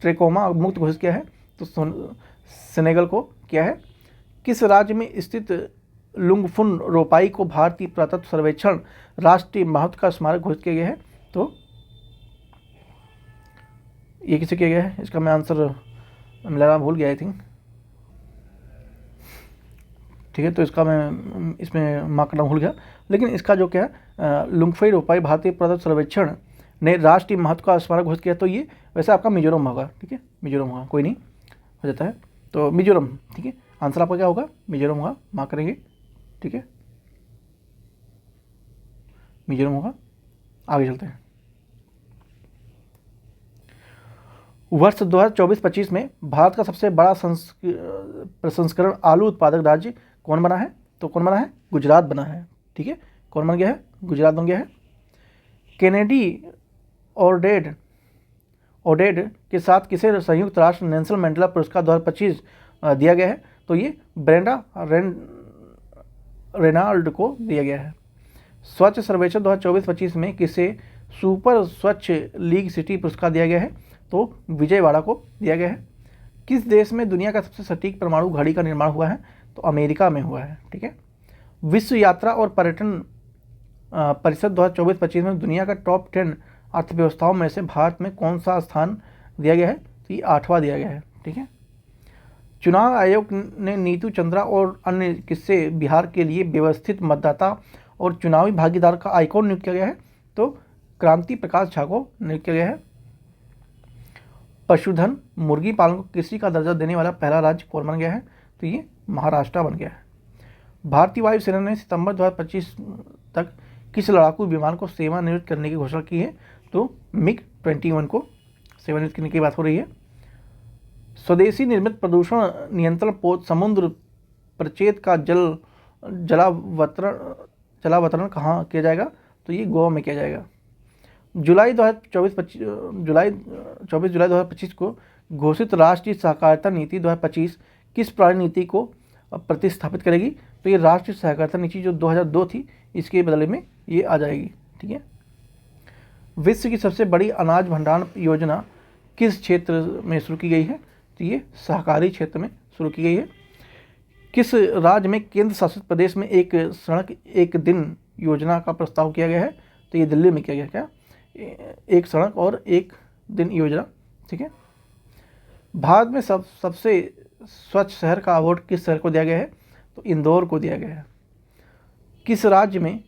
ट्रेकोमा मुक्त घोषित किया है? तो सेनेगल को किया है। किस राज्य में स्थित लुंगफुन रोपाई को भारतीय पुरातत्व सर्वेक्षण राष्ट्रीय महत्व का स्मारक घोषित किया गया है? तो ये किसे किया गया है? इसका मैं आंसर मिलाना भूल गया आई थिंक, ठीक है, तो इसका मैं इसमें मार्क करना भूल गया। लेकिन इसका जो क्या है, लुंगफुई रोपाई भारतीय पुरातत्व सर्वेक्षण ने राष्ट्रीय महत्व का स्मारक घोषित किया। तो ये वैसे आपका मिजोरम होगा, ठीक है, मिजोरम होगा, कोई नहीं हो जाता है, तो मिजोरम, ठीक है, आंसर आपका क्या होगा? मिजोरम होगा, मार्क करेंगे, ठीक है, मिजोरम होगा। आगे चलते हैं। वर्ष 2024-25 में भारत का सबसे बड़ा प्रसंस्करण आलू उत्पादक राज्य कौन बना है? तो कौन बना है? गुजरात बना है, ठीक है, कौन बन गया है? गुजरात बन गया है। केनेडी ओडेड के साथ किसे संयुक्त राष्ट्र नेल्सन मंडेला पुरस्कार 2025 दिया गया है? तो ये ब्रेंडा रेनाल्ड को दिया गया है। स्वच्छ सर्वेक्षण 2024-25 में किसे सुपर स्वच्छ लीग सिटी पुरस्कार दिया गया है? तो विजयवाड़ा को दिया गया है। किस देश में दुनिया का सबसे सटीक परमाणु घड़ी का निर्माण हुआ है? तो अमेरिका में हुआ है, ठीक है। विश्व यात्रा और पर्यटन परिषद 2024-25 में दुनिया का टॉप 10 अर्थव्यवस्थाओं में से भारत में कौन सा स्थान दिया गया है? तो ये 8वां दिया गया है, ठीक है। चुनाव आयोग ने नीतू चंद्रा और अन्य किससे बिहार के लिए व्यवस्थित मतदाता और चुनावी भागीदार का आइकॉन नियुक्त किया गया है? तो क्रांति प्रकाश झा को नियुक्त किया गया है। पशुधन मुर्गी पालन को कृषि का दर्जा देने वाला पहला राज्य कौन बन गया है? तो ये महाराष्ट्र बन गया है। भारतीय वायुसेना ने सितंबर 2025 तक किस लड़ाकू विमान को सेवानिवृत्त करने की घोषणा की है? तो MiG-21 को सेवानिवृत्त करने की बात हो रही है। स्वदेशी निर्मित प्रदूषण नियंत्रण पोत समुद्र प्रचेत का जलावतरण कहाँ किया जाएगा? तो ये गोवा में किया जाएगा। 24 जुलाई 2025 को घोषित राष्ट्रीय सहकारिता नीति 2025 किस प्राणी नीति को प्रतिस्थापित करेगी? तो ये राष्ट्रीय सहकारिता नीति जो 2002 थी इसके बदले में ये आ जाएगी, ठीक है। विश्व की सबसे बड़ी अनाज भंडारण योजना किस क्षेत्र में शुरू की गई है? तो ये सहकारी क्षेत्र में शुरू की गई है। किस राज्य में केंद्र शासित प्रदेश में एक सड़क एक दिन योजना का प्रस्ताव किया गया है? तो ये दिल्ली में किया गया। क्या? एक सड़क और एक दिन योजना, ठीक है। भारत में सबसे स्वच्छ शहर का अवार्ड किस शहर को दिया गया है? तो इंदौर को दिया गया है, किस राज्य में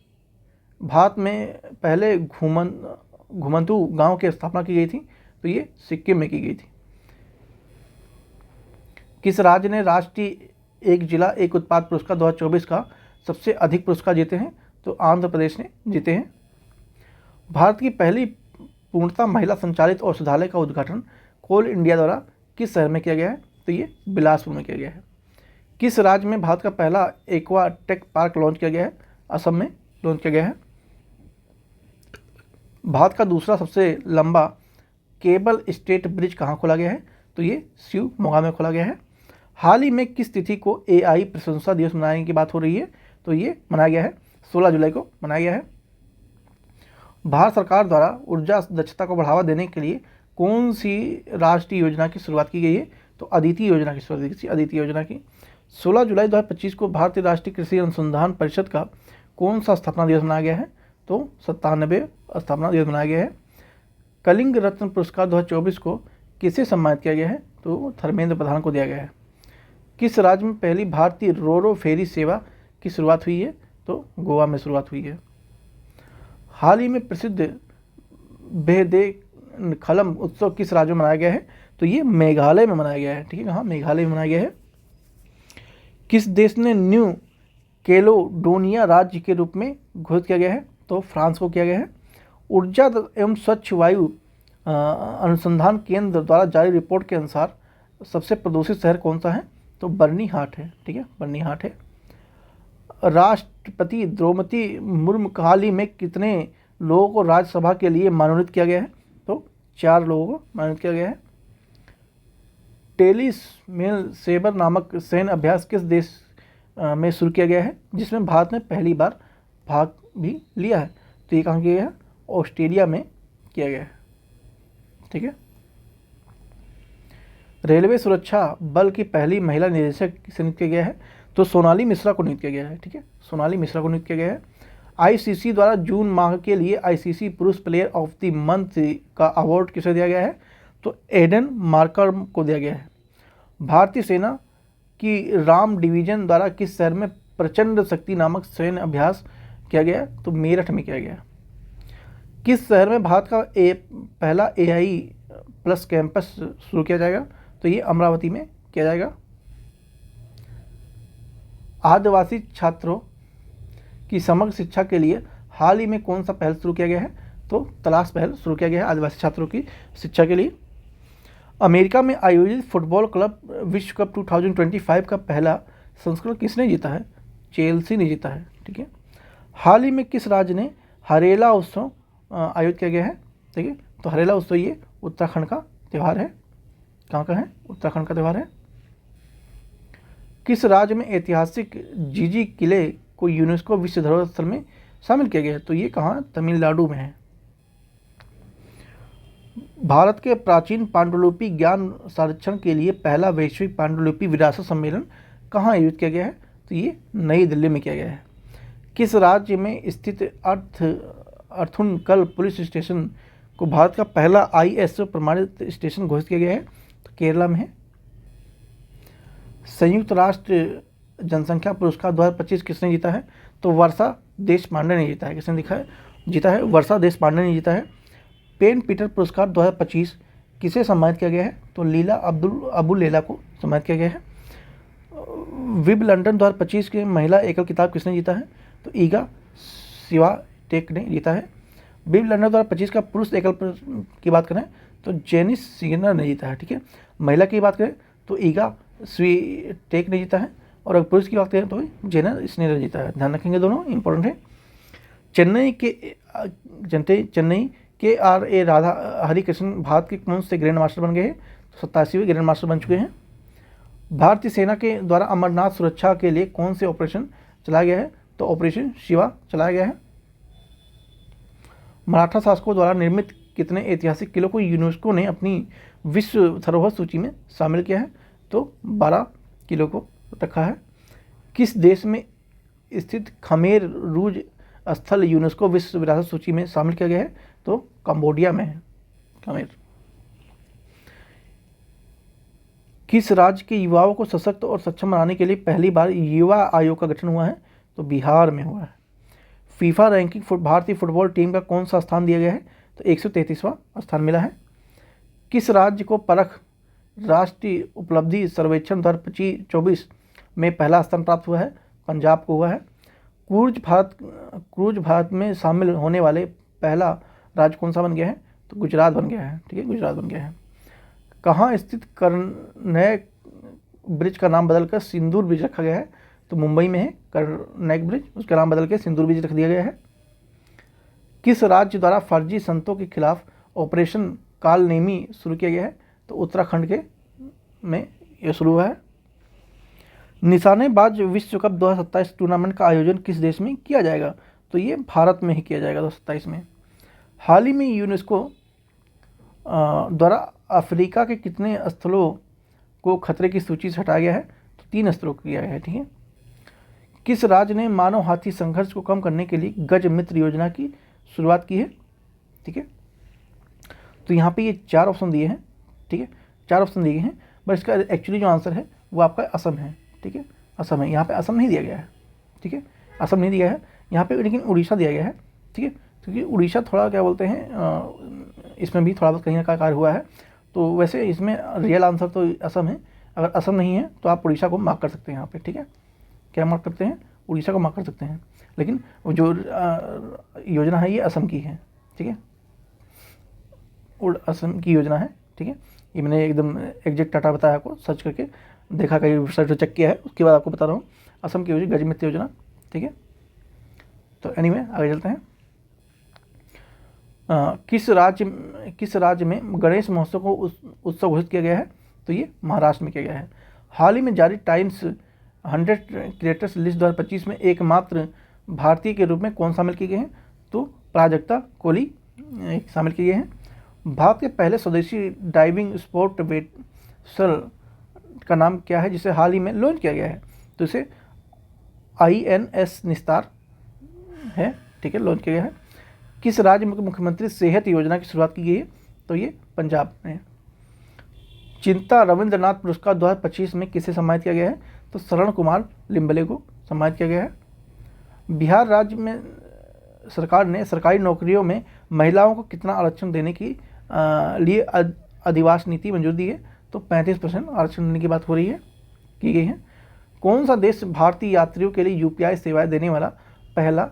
भारत में पहले घुमंतू गांव की स्थापना की गई थी? तो ये सिक्किम में की गई थी। किस राज्य ने राष्ट्रीय एक जिला एक उत्पाद पुरस्कार 2024 का सबसे अधिक पुरस्कार जीते हैं? तो आंध्र प्रदेश ने जीते हैं। भारत की पहली पूर्णतः महिला संचालित औषधालय का उद्घाटन कोल इंडिया द्वारा किस शहर में किया गया है? तो ये बिलासपुर में किया गया है। किस राज्य में भारत का पहला एक्वा टेक पार्क लॉन्च किया गया है? असम में लॉन्च किया गया है। भारत का दूसरा सबसे लंबा केबल स्टेट ब्रिज कहाँ खोला गया है? तो ये शिवमोगा में खोला गया है। हाल ही में किस तिथि को AI प्रशंसा दिवस मनाने की बात हो रही है? तो ये मनाया गया है 16 जुलाई को मनाया गया है। भारत सरकार द्वारा ऊर्जा दक्षता को बढ़ावा देने के लिए कौन सी राष्ट्रीय योजना की शुरुआत की गई है? तो अदिति योजना की शुरुआत की। अदिति योजना की 16 जुलाई 2025 को भारतीय राष्ट्रीय कृषि अनुसंधान परिषद का कौन सा स्थापना दिवस मनाया गया है? तो 97वें स्थापना दिवस मनाया गया है। कलिंग रत्न पुरस्कार 2024 को किसे सम्मानित किया गया है? तो धर्मेंद्र प्रधान को दिया गया है। किस राज्य में पहली भारतीय रोरो फेरी सेवा की शुरुआत हुई है? तो गोवा में शुरुआत हुई है। हाल ही में प्रसिद्ध बेहदेखलम उत्सव किस राज्य में मनाया गया है? तो ये मेघालय में मनाया गया है। ठीक है, कहाँ? मेघालय में मनाया गया है। किस देश ने न्यू कैलेडोनिया राज्य के रूप में घोषित किया गया है? तो फ्रांस को किया गया है। ऊर्जा एवं स्वच्छ वायु अनुसंधान केंद्र द्वारा जारी रिपोर्ट के अनुसार सबसे प्रदूषित शहर कौन सा है? तो बर्नीहाट है। ठीक है, बर्नीहाट है। राष्ट्रपति द्रौपदी मुर्मू हाल ही में कितने लोगों को राज्यसभा के लिए मनोनीत किया गया है? तो 4 लोगों को मनोनीत किया गया है। टेलीमेल सेबर नामक सैन्य अभ्यास किस देश में शुरू किया गया है, जिसमें भारत ने पहली बार भाग भी लिया है? तो ये कहाँ किया गया है? ऑस्ट्रेलिया में किया गया है। ठीक है। रेलवे सुरक्षा बल की पहली महिला निदेशक किसे नियुक्त किया गया है? तो सोनाली मिश्रा को नियुक्त किया गया है। ठीक है, सोनाली मिश्रा को नियुक्त किया गया है। ICC द्वारा जून माह के लिए ICC पुरुष प्लेयर ऑफ द मंथ का अवार्ड किसे दिया गया है? तो एडन मार्करम को दिया गया है। भारतीय सेना की राम डिवीजन द्वारा किस शहर में प्रचंड शक्ति नामक सैन्य अभ्यास किया गया? तो मेरठ में किया गया। किस शहर में भारत का पहला AI प्लस कैंपस शुरू किया जाएगा? तो ये अमरावती में किया जाएगा। आदिवासी छात्रों की समग्र शिक्षा के लिए हाल ही में कौन सा पहल शुरू किया गया है? तो तलाश पहल शुरू किया गया है आदिवासी छात्रों की शिक्षा के लिए। अमेरिका में आयोजित फुटबॉल क्लब विश्व कप 2025 का पहला संस्करण किसने जीता है? चेल्सी ने जीता है। ठीक है। हाल ही में किस राज्य ने हरेला उत्सव आयोजित किया गया है? ठीक है, तो हरेला उत्सव ये उत्तराखंड का त्यौहार है। कहाँ का है? उत्तराखंड का त्यौहार है। किस राज्य में ऐतिहासिक जीजी किले को यूनेस्को विश्व धरोहर स्थल में शामिल किया गया है? तो ये कहाँ? तमिलनाडु में है। भारत के प्राचीन पांडुलिपि ज्ञान संरक्षण के लिए पहला वैश्विक पांडुलिपि विरासत सम्मेलन कहाँ आयोजित किया गया है? तो ये नई दिल्ली में किया गया है। किस राज्य में स्थित अर्थुनकल पुलिस स्टेशन को भारत का पहला ISO प्रमाणित स्टेशन घोषित किया गया है? तो केरला में है। संयुक्त राष्ट्र जनसंख्या पुरस्कार 2025 किसने जीता है? तो वर्षा देशपांडे ने जीता है। किसने जीता है? वर्षा देशपांडे ने जीता है। पेन पीटर पुरस्कार 2025 किसे सम्मानित किया गया है? तो लीला अबू लेला को सम्मानित किया गया है। विब लंदन 2025 के महिला एकल किताब किसने जीता है? तो ईगा स्विआटेक ने जीता है। विब लंदन 2025 का पुरुष एकल की बात करें तो जेनिस सिग्नर ने जीता है। ठीक है, महिला की बात करें तो ईगा स्विआटेक ने जीता है, और अगर पुरुष की बात करें तो जेनर स्नेर ने जीता है। ध्यान रखेंगे, दोनों इंपॉर्टेंट है। चेन्नई के RA राधा हरिकृष्ण भारत के कौन से ग्रैंड मास्टर बन गए हैं? तो 87वें ग्रैंड मास्टर बन चुके हैं। भारतीय सेना के द्वारा अमरनाथ सुरक्षा के लिए कौन से ऑपरेशन चलाया गया है? तो ऑपरेशन शिवा चलाया गया है। मराठा शासकों द्वारा निर्मित कितने ऐतिहासिक किलों को यूनेस्को ने अपनी विश्व धरोहर सूची में शामिल किया है? तो 12 किलो को रखा है। किस देश में स्थित खमेर रूज स्थल यूनेस्को विश्व विरासत सूची में शामिल किया गया है? तो कंबोडिया में है खमेर। किस राज्य के युवाओं को सशक्त और सक्षम बनाने के लिए पहली बार युवा आयोग का गठन हुआ है? तो बिहार में हुआ है। फीफा रैंकिंग भारतीय फुटबॉल टीम का कौन सा स्थान दिया गया है? तो 133वां स्थान मिला है। किस राज्य को परख राष्ट्रीय उपलब्धि सर्वेक्षण 2025-24 में पहला स्थान प्राप्त हुआ है? पंजाब को हुआ है। क्रूज भारत में शामिल होने वाले पहला राज्य कौन सा बन गया है? तो गुजरात बन गया है। ठीक है, गुजरात बन गया है। कहाँ स्थित कर्नैक ब्रिज का नाम बदलकर सिंदूर ब्रिज रखा गया है? तो मुंबई में है कर्नैक ब्रिज, उसका नाम बदल के सिंदूर ब्रिज रख दिया गया है। किस राज्य द्वारा फर्जी संतों के खिलाफ ऑपरेशन कालनेमी शुरू किया गया है? तो उत्तराखंड के में यह शुरू हुआ है। निशानेबाज विश्व कप 2027 टूर्नामेंट का आयोजन किस देश में किया जाएगा? तो ये भारत में ही किया जाएगा 2027 में। हाल ही में यूनेस्को द्वारा अफ्रीका के कितने स्थलों को खतरे की सूची से हटाया गया है? तो 3 स्थलों को किया गया है। ठीक है। किस राज्य ने मानव हाथी संघर्ष को कम करने के लिए गज मित्र योजना की शुरुआत की है? ठीक है, तो यहाँ पे ये 4 ऑप्शन दिए हैं। ठीक है, 4 ऑप्शन दिए हैं, बट इसका एक्चुअली जो आंसर है वो आपका असम है। ठीक है, असम है। यहाँ पे असम नहीं दिया गया है। ठीक है, असम नहीं दिया है यहाँ पे, लेकिन उड़ीसा दिया गया है। ठीक है, क्योंकि उड़ीसा थोड़ा क्या बोलते हैं, इसमें भी थोड़ा बहुत कहीं ना कहीं कार्य हुआ है। तो वैसे इसमें रियल आंसर तो असम है। अगर असम नहीं है तो आप उड़ीसा को मार्क कर सकते हैं यहाँ पे। ठीक है, क्या मार्क करते हैं? उड़ीसा को मार्क कर सकते हैं, लेकिन जो योजना है ये असम की है। ठीक है, असम की योजना है। ठीक है, ये मैंने एकदम एग्जैक्ट डाटा बताया आपको, सर्च करके देखा, कहीं वेबसाइट पर चेक किया है, उसके बाद आपको बता रहा हूँ असम की योजना, गज मित्र योजना। ठीक है, तो एनीवे आगे चलते हैं। किस राज्य में गणेश महोत्सव को उत्सव घोषित किया गया है? तो ये महाराष्ट्र में किया गया है। हाल ही में जारी टाइम्स 100 क्रिएटर्स लिस्ट 2025 में एकमात्र भारतीय के रूप में कौन शामिल किए गए हैं? तो प्राजक्ता कोहली शामिल किए गए हैं। भारत के पहले स्वदेशी डाइविंग स्पोर्ट वेसल का नाम क्या है, जिसे हाल ही में लॉन्च किया गया है? तो इसे INS निस्तार है। ठीक है, लॉन्च किया गया है। किस राज्य में मुख्यमंत्री सेहत योजना की शुरुआत की गई है? तो ये पंजाब में। चिंता रविंद्रनाथ पुरस्कार 2025 में किसे सम्मानित किया गया है? तो शरण कुमार लिम्बले को सम्मानित किया गया है। बिहार राज्य में सरकार ने सरकारी नौकरियों में महिलाओं को कितना आरक्षण देने की लिए अधिवास नीति मंजूर दी है? तो 35% आरक्षण देने की बात हो रही है, की गई है। कौन सा देश भारतीय यात्रियों के लिए UPI सेवाएं देने वाला पहला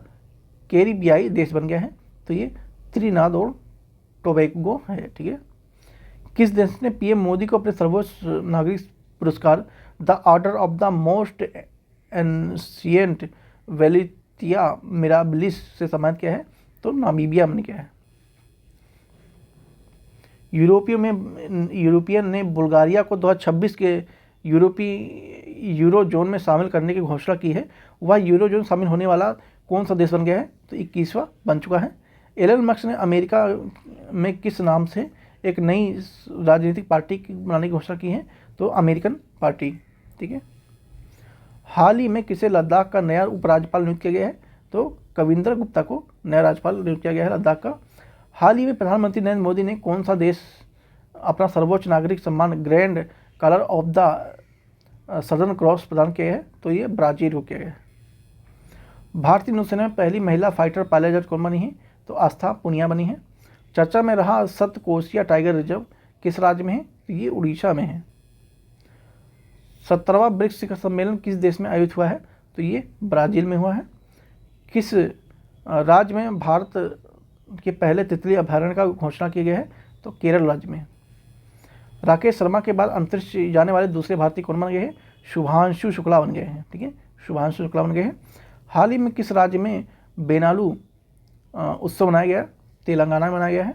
कैरिबियाई देश बन गया है? तो ये त्रिनिदाद और टोबैगो है। ठीक है। किस देश ने PM मोदी को अपने सर्वोच्च नागरिक पुरस्कार the order of the most ancient Welwitschia Mirabilis से सम्मानित किया है? तो नामीबिया ने किया है। यूरोपियन ने बुल्गारिया को 2026 के यूरो जोन में शामिल करने की घोषणा की है। वह यूरो जोन शामिल होने वाला कौन सा देश बन गया है? तो 21वां बन चुका है। एलन मस्क ने अमेरिका में किस नाम से एक नई राजनीतिक पार्टी बनाने की घोषणा की है? तो अमेरिकन पार्टी। ठीक है। हाल ही में किसे लद्दाख का नया उपराज्यपाल नियुक्त किया गया है? तो कविंदर गुप्ता को नया राज्यपाल नियुक्त किया गया है लद्दाख का। हाल ही में प्रधानमंत्री नरेंद्र मोदी ने कौन सा देश अपना सर्वोच्च नागरिक सम्मान grand colour of the southern cross प्रदान किया है? तो ये ब्राजील को किया गया है। भारतीय नौसेना में पहली महिला फाइटर पायलट कौन बनी है? तो आस्था पुनिया बनी है। चर्चा में रहा सतकोशिया टाइगर रिजर्व किस राज्य में है? तो ये उड़ीसा में है। 17वां ब्रिक्स शिखर सम्मेलन किस देश में आयोजित हुआ है? तो ये ब्राजील में हुआ है। किस राज्य में भारत के पहले तितली अभयारण्य का घोषणा किया गया है? तो केरल राज्य में। राकेश शर्मा के बाद अंतरिक्ष जाने वाले दूसरे भारतीय कौन बन गए हैं? शुभांशु शुक्ला बन गए हैं। ठीक है, शुभांशु शुक्ला बन गए हैं। हाल ही में किस राज्य में बेनालू उत्सव मनाया गया? तेलंगाना में मनाया गया है।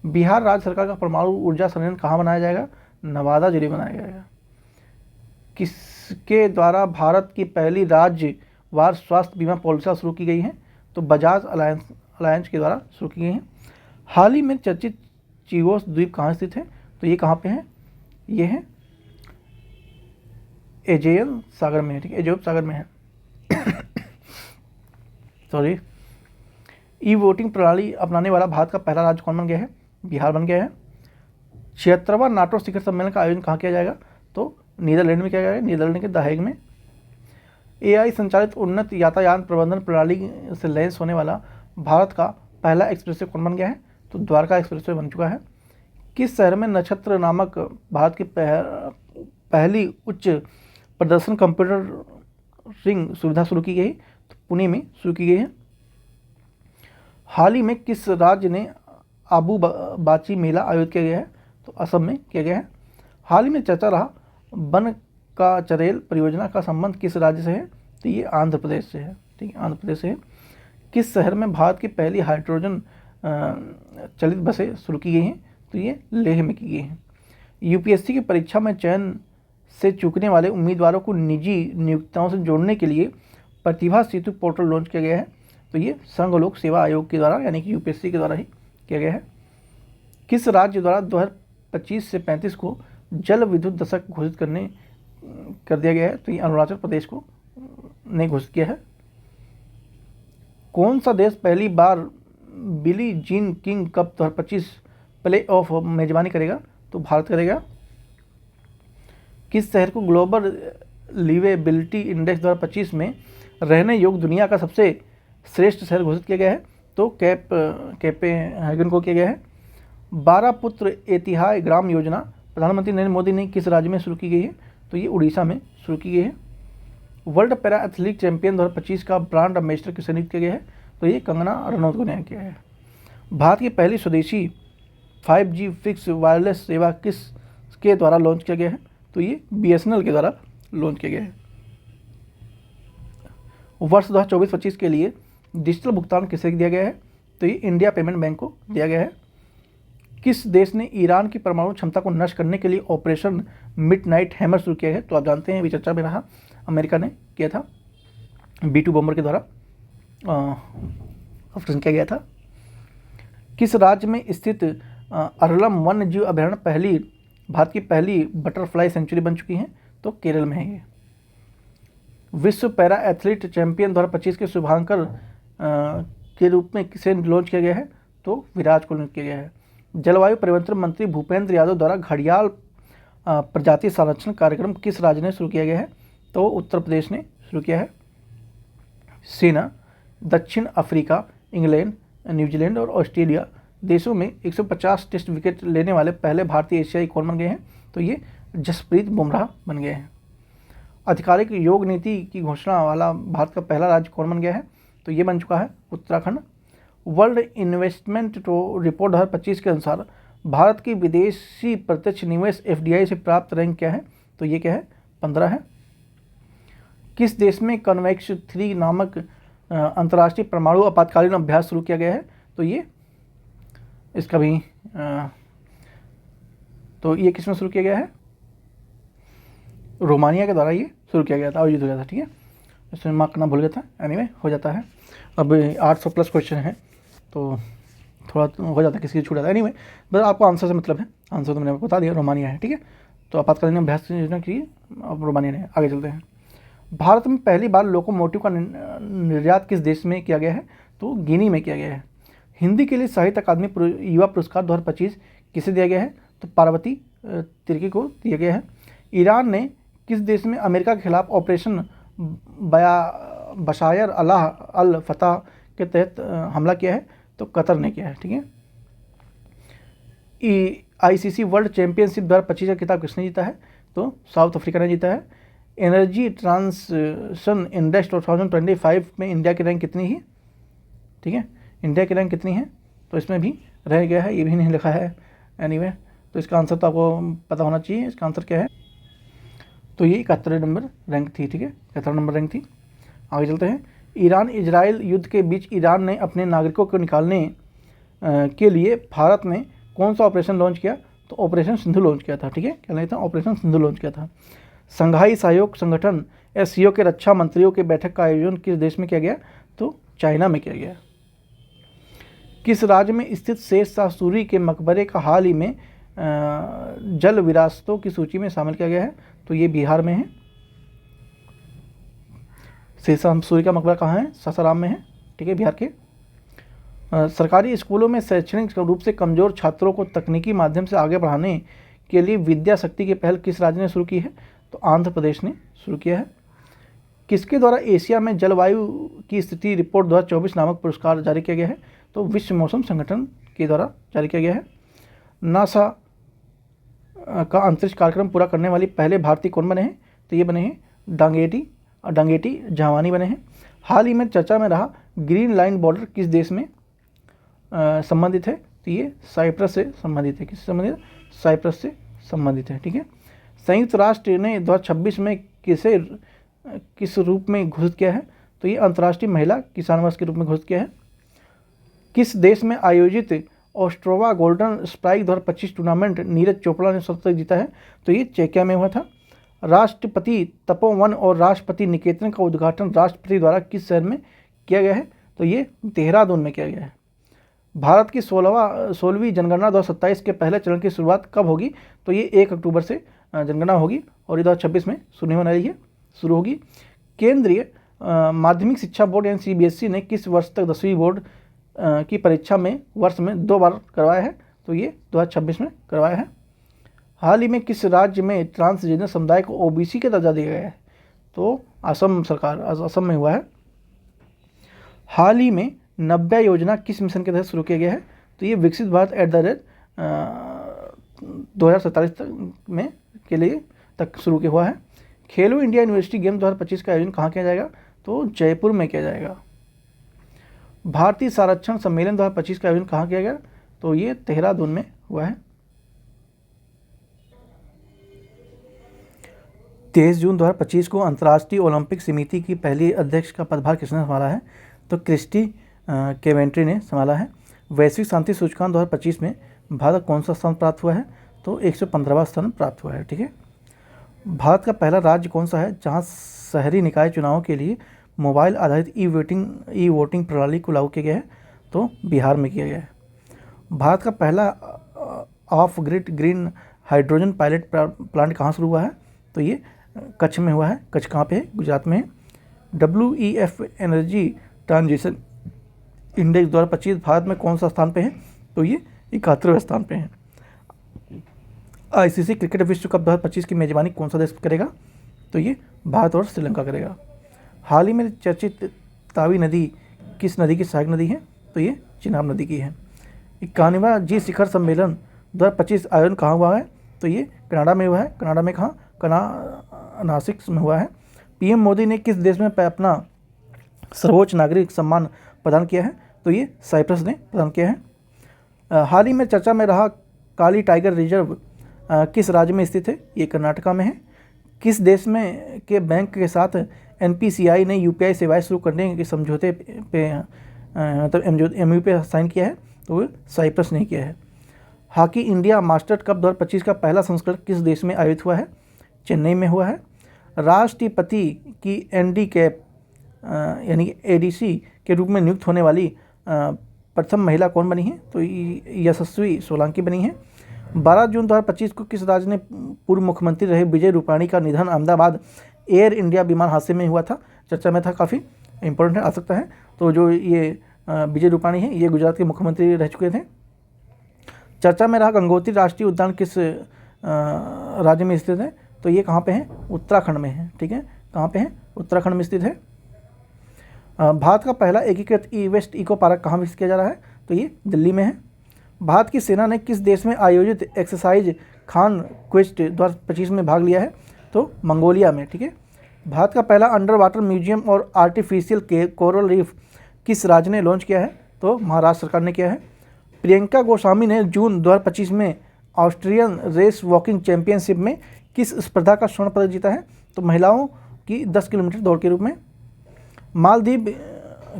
बिहार राज्य सरकार का परमाणु ऊर्जा संयंत्र कहाँ बनाया जाएगा? नवादा जिले में बनाया जाएगा। किसके द्वारा भारत की पहली राज्यवार स्वास्थ्य बीमा पॉलिसी शुरू की गई है? तो बजाज अलायंस के द्वारा शुरू की गई है। हाल ही में चर्चित चीगोस द्वीप कहाँ स्थित है? तो ये कहाँ पे है? ये है एजियन सागर में है। ठीक है, एजियन सागर में है। सॉरी। ई वोटिंग प्रणाली अपनाने वाला भारत का पहला राज्य कौन बन गया है? बिहार बन गया है। 76वां नाटो शिखर सम्मेलन का आयोजन कहाँ किया जाएगा? तो नीदरलैंड में किया जाएगा, नीदरलैंड के द हेग में। AI संचालित उन्नत यातायात प्रबंधन प्रणाली से लैस होने वाला भारत का पहला एक्सप्रेसवे कौन बन गया है? तो द्वारका एक्सप्रेसवे बन चुका है। किस शहर में नक्षत्र नामक भारत की पहली उच्च प्रदर्शन कंप्यूटरिंग सुविधा शुरू की गई? तो पुणे में शुरू की गई है। हाल ही में किस राज्य ने आबू बाची मेला आयोजित किया गया है? तो असम में किया गया है। हाल ही में चर्चा रहा बन का चरेल परियोजना का संबंध किस राज्य से है? तो ये आंध्र प्रदेश से है। ठीक है, आंध्र प्रदेश से है। किस शहर में भारत की पहली हाइड्रोजन चलित बसें शुरू की गई हैं? तो ये लेह में की गई हैं। यूपीएससी की परीक्षा में चयन से चूकने वाले उम्मीदवारों को निजी नियुक्तियों से जोड़ने के लिए प्रतिभा सेतु पोर्टल लॉन्च किया गया है। तो ये संघ लोक सेवा आयोग के द्वारा यानी कि यूपीएससी के द्वारा ही किया गया है। किस राज्य द्वारा 2025 से 35 को जल विद्युत दशक घोषित कर दिया गया है? तो ये अरुणाचल प्रदेश को ने घोषित किया है। कौन सा देश पहली बार Billie Jean King Cup 2025 play off मेजबानी करेगा? तो भारत करेगा। किस शहर को ग्लोबल लिवेबिलिटी इंडेक्स 2025 में रहने योग्य दुनिया का सबसे श्रेष्ठ शहर घोषित किया गया है? तो कोपेनहेगन को किया गया है। 12 पुत्र एतिहाय ग्राम योजना प्रधानमंत्री नरेंद्र मोदी ने किस राज्य में शुरू की गई है? तो ये उड़ीसा में शुरू की गई है। वर्ल्ड पैरा एथलीट चैंपियन 2025 का ब्रांड एम्बेसडर किसे नियुक्त किया गया है? तो ये कंगना रनौत को न्याय किया है। भारत की पहली स्वदेशी 5G फिक्स वायरलेस सेवा किस के द्वारा लॉन्च किया गया है? तो ये BSNL के द्वारा लॉन्च किया गया है। वर्ष 2024-25 के लिए डिजिटल भुगतान किसे दिया गया है? तो ये इंडिया पेमेंट बैंक को दिया गया है। किस देश ने ईरान की परमाणु क्षमता को नष्ट करने के लिए ऑपरेशन मिडनाइट हैमर शुरू किया है? तो आप जानते हैं अभी चर्चा में रहा, अमेरिका ने किया था, B2 बॉम्बर के द्वारा ऑपरेशन किया गया था। किस राज्य में स्थित अरलम वन्य जीव अभयारण्य भारत की पहली बटरफ्लाई सेंचुरी बन चुकी है? तो केरल में है ये। विश्व पैरा एथलीट चैंपियन 2025 के शुभांकर के रूप में किसे लॉन्च किया गया है? तो विराट को लॉन्च किया गया है। जलवायु परिवर्तन मंत्री भूपेंद्र यादव द्वारा घड़ियाल प्रजाति संरक्षण कार्यक्रम किस राज्य ने शुरू किया गया है? तो उत्तर प्रदेश ने शुरू किया है। सेना दक्षिण अफ्रीका, इंग्लैंड, न्यूजीलैंड और ऑस्ट्रेलिया देशों में 150 टेस्ट विकेट लेने वाले पहले भारतीय एशियाई कौन बन गए हैं? तो ये जसप्रीत बुमराह बन गए हैं। आधिकारिक योग नीति की घोषणा वाला भारत का पहला राज्य कौन बन गया है? तो ये बन चुका है उत्तराखंड। वर्ल्ड इन्वेस्टमेंट रिपोर्ट 2025 के अनुसार भारत की विदेशी प्रत्यक्ष निवेश FDI से प्राप्त रैंक क्या है? तो ये क्या है? 15 है। किस देश में कन्वेक्स 3 नामक अंतर्राष्ट्रीय परमाणु आपातकालीन अभ्यास शुरू किया गया है? तो ये इसका भी तो ये किस में शुरू किया गया है? रोमानिया के द्वारा ये शुरू किया गया था, आयोजित हो गया था। ठीक है, इसमें मार्क करना भूल गया था, एनीवे हो जाता है। अब 800+ क्वेश्चन है तो थोड़ा हो जाता है, किसी छूट जाता है। एनीवे बस आपको आंसर से मतलब है, आंसर तो मैंने आपको बता दिया, रोमानिया है। ठीक है, तो आपातकालीन अभ्यास योजना की अब रोमानिया ने। आगे चलते हैं। भारत में पहली बार लोकोमोटिव का निर्यात किस देश में किया गया है? तो गिनी में किया गया है। हिंदी के लिए साहित्य अकादमी युवा पुरस्कार 2025 किसे दिया गया है? तो पार्वती तिर्की को दिया गया है। ईरान ने किस देश में अमेरिका के खिलाफ ऑपरेशन बशायर अल फतह के तहत हमला किया है? तो कतर ने किया है। ठीक है, ICC वर्ल्ड चैंपियनशिप 2025 का खिताब किसने जीता है? तो साउथ अफ्रीका ने जीता है। एनर्जी ट्रांजिशन इंडेक्स 2025 में इंडिया की रैंक कितनी है? ठीक है, इंडिया की रैंक कितनी है? तो इसमें भी रह गया है, ये भी नहीं लिखा है। एनीवे तो इसका आंसर तो आपको पता होना चाहिए। इसका आंसर क्या है? तो ये 71 नंबर रैंक थी। ठीक है, 71 नंबर रैंक थी। आगे चलते हैं। ईरान इजराइल युद्ध के बीच ईरान ने अपने नागरिकों को निकालने के लिए भारत में कौन सा ऑपरेशन लॉन्च किया? तो ऑपरेशन सिंधु लॉन्च किया था। ठीक है, क्या नहीं था? ऑपरेशन सिंधु लॉन्च किया था। संघाई सहयोग संगठन SCO के रक्षा मंत्रियों के बैठक का आयोजन किस देश में किया गया? तो चाइना में किया गया। किस राज्य में स्थित शेष शाह सूरी के मकबरे का हाल ही में जल विरासतों की सूची में शामिल किया गया है? तो ये बिहार में है। शेष शाह सूरी का मकबरा कहाँ है? सासाराम में है। ठीक है, बिहार के। सरकारी स्कूलों में शैक्षणिक रूप से कमज़ोर छात्रों को तकनीकी माध्यम से आगे बढ़ाने के लिए विद्या शक्ति की पहल किस राज्य ने शुरू की है? तो आंध्र प्रदेश ने शुरू किया है। किसके द्वारा एशिया में जलवायु की स्थिति रिपोर्ट 2024 नामक पुरस्कार जारी किया गया है? तो विश्व मौसम संगठन के द्वारा जारी किया गया है। नासा का अंतरिक्ष कार्यक्रम पूरा करने वाली पहले भारतीय कौन बने हैं? तो ये बने हैं डांगेटी जावानी बने हैं। हाल ही में चर्चा में रहा ग्रीन लाइन बॉर्डर किस देश में संबंधित है? तो ये साइप्रस से संबंधित है। किससे संबंधित? साइप्रस से संबंधित है। ठीक है। संयुक्त राष्ट्र ने 2026 में किस रूप में घोषित किया है? तो ये अंतर्राष्ट्रीय महिला किसान वर्ष के रूप में घोषित किया है। किस देश में आयोजित ऑस्ट्रोवा गोल्डन स्प्राइक 2025 टूर्नामेंट नीरज चोपड़ा ने स्वर्ण पदक जीता है? तो ये चेकिया में हुआ था। राष्ट्रपति तपोवन और राष्ट्रपति निकेतन का उद्घाटन राष्ट्रपति द्वारा किस शहर में किया गया है? तो ये देहरादून में किया गया है। भारत की 16वीं जनगणना 2027 के पहले चरण की शुरुआत कब होगी? तो ये 1 अक्टूबर से जनगणना होगी और ये 2026 में शुरू होगी। केंद्रीय माध्यमिक शिक्षा बोर्ड यानी CBSE ने किस वर्ष तक 10वीं बोर्ड की परीक्षा में वर्ष में 2 बार करवाया है? तो ये 2026 में करवाया है। हाल ही में किस राज्य में ट्रांसजेंडर समुदाय को OBC का दर्जा दिया गया है? तो असम में हुआ है। हाल ही में नव्या योजना किस मिशन के तहत शुरू किया गया है? तो ये विकसित भारत @ 2047 में के लिए तक शुरू किया हुआ है। खेलो इंडिया यूनिवर्सिटी गेम 2025 का आयोजन कहाँ किया जाएगा? तो जयपुर में किया जाएगा। भारतीय संरक्षण सम्मेलन 2025 का आयोजन कहाँ किया गया? तो ये देहरादून में हुआ है। 23 जून 2025 को अंतर्राष्ट्रीय ओलंपिक समिति की पहली अध्यक्ष का पदभार किसने संभाला है? तो क्रिस्टी केवेंट्री ने संभाला है। वैश्विक शांति सूचकांक 2025 में भारत कौन सा स्थान प्राप्त हुआ है? तो 115वां स्थान प्राप्त हुआ है। ठीक है। भारत का पहला राज्य कौन सा है जहां शहरी निकाय चुनावों के लिए मोबाइल आधारित ई वोटिंग प्रणाली को लागू किया गया है? तो बिहार में किया गया है। भारत का पहला of grid green hydrogen pilot plant कहाँ शुरू हुआ है? तो ये कच्छ में हुआ है। कच्छ कहाँ पे है? गुजरात में है। WEF energy transition index 2025 Bharat में कौन सा स्थान पे है? तो ये 71वें स्थान पे है। ICC क्रिकेट विश्व कप 2025 की मेजबानी कौन सा देश करेगा? तो ये भारत और श्रीलंका करेगा। हाल ही में चर्चित तावी नदी किस नदी की सहायक नदी है? तो ये चिनाब नदी की है। 51वां जी शिखर सम्मेलन 2025 आयोजन कहाँ हुआ है? तो ये कनाडा में हुआ है। कनाडा में कहाँ? नासिक में हुआ है। PM मोदी ने किस देश में अपना सर्वोच्च नागरिक सम्मान प्रदान किया है? तो ये साइप्रस ने प्रदान किया है। हाल ही में चर्चा में रहा काली टाइगर रिजर्व किस राज्य में स्थित है? ये कर्नाटका में है। किस देश में के बैंक के साथ NPCI ने UPI सेवाएं शुरू करने के समझौते पे मतलब MOU पे साइन किया है? तो साइप्रस ने किया है। हॉकी इंडिया मास्टर कप 2025 का पहला संस्करण किस देश में आयोजित हुआ है? चेन्नई में हुआ है। राष्ट्रपति की ND कैप यानी ADC के रूप में नियुक्त होने वाली प्रथम महिला कौन बनी है? तो यशस्वी सोलंकी बनी है। 12 जून 2025 को किस राज्य ने पूर्व मुख्यमंत्री रहे विजय रूपाणी का निधन अहमदाबाद एयर इंडिया विमान हादसे में हुआ था? चर्चा में था, काफ़ी इंपॉर्टेंट है, आ सकता है। तो जो ये विजय रूपाणी है ये गुजरात के मुख्यमंत्री रह चुके थे। चर्चा में रहा गंगोत्री राष्ट्रीय उद्यान किस राज्य में स्थित है? तो ये कहाँ पे है? उत्तराखंड में है। ठीक है। कहाँ पे है? उत्तराखंड में स्थित है। भारत का पहला एकीकृत वेस्ट इको पार्क कहाँ विकसित किया जा रहा है? तो ये दिल्ली में है। भारत की सेना ने किस देश में आयोजित एक्सरसाइज खान क्वेस्ट 2025 में भाग लिया है? तो मंगोलिया में। ठीक है। भारत का पहला अंडर वाटर म्यूजियम और आर्टिफिशियल कोरल रीफ किस राज्य ने लॉन्च किया है? तो महाराष्ट्र सरकार ने किया है। प्रियंका गोस्वामी ने जून 2025 में ऑस्ट्रियन रेस वॉकिंग चैंपियनशिप में किस स्पर्धा का स्वर्ण पदक जीता है? तो महिलाओं की 10 किलोमीटर दौड़ के रूप में। मालदीव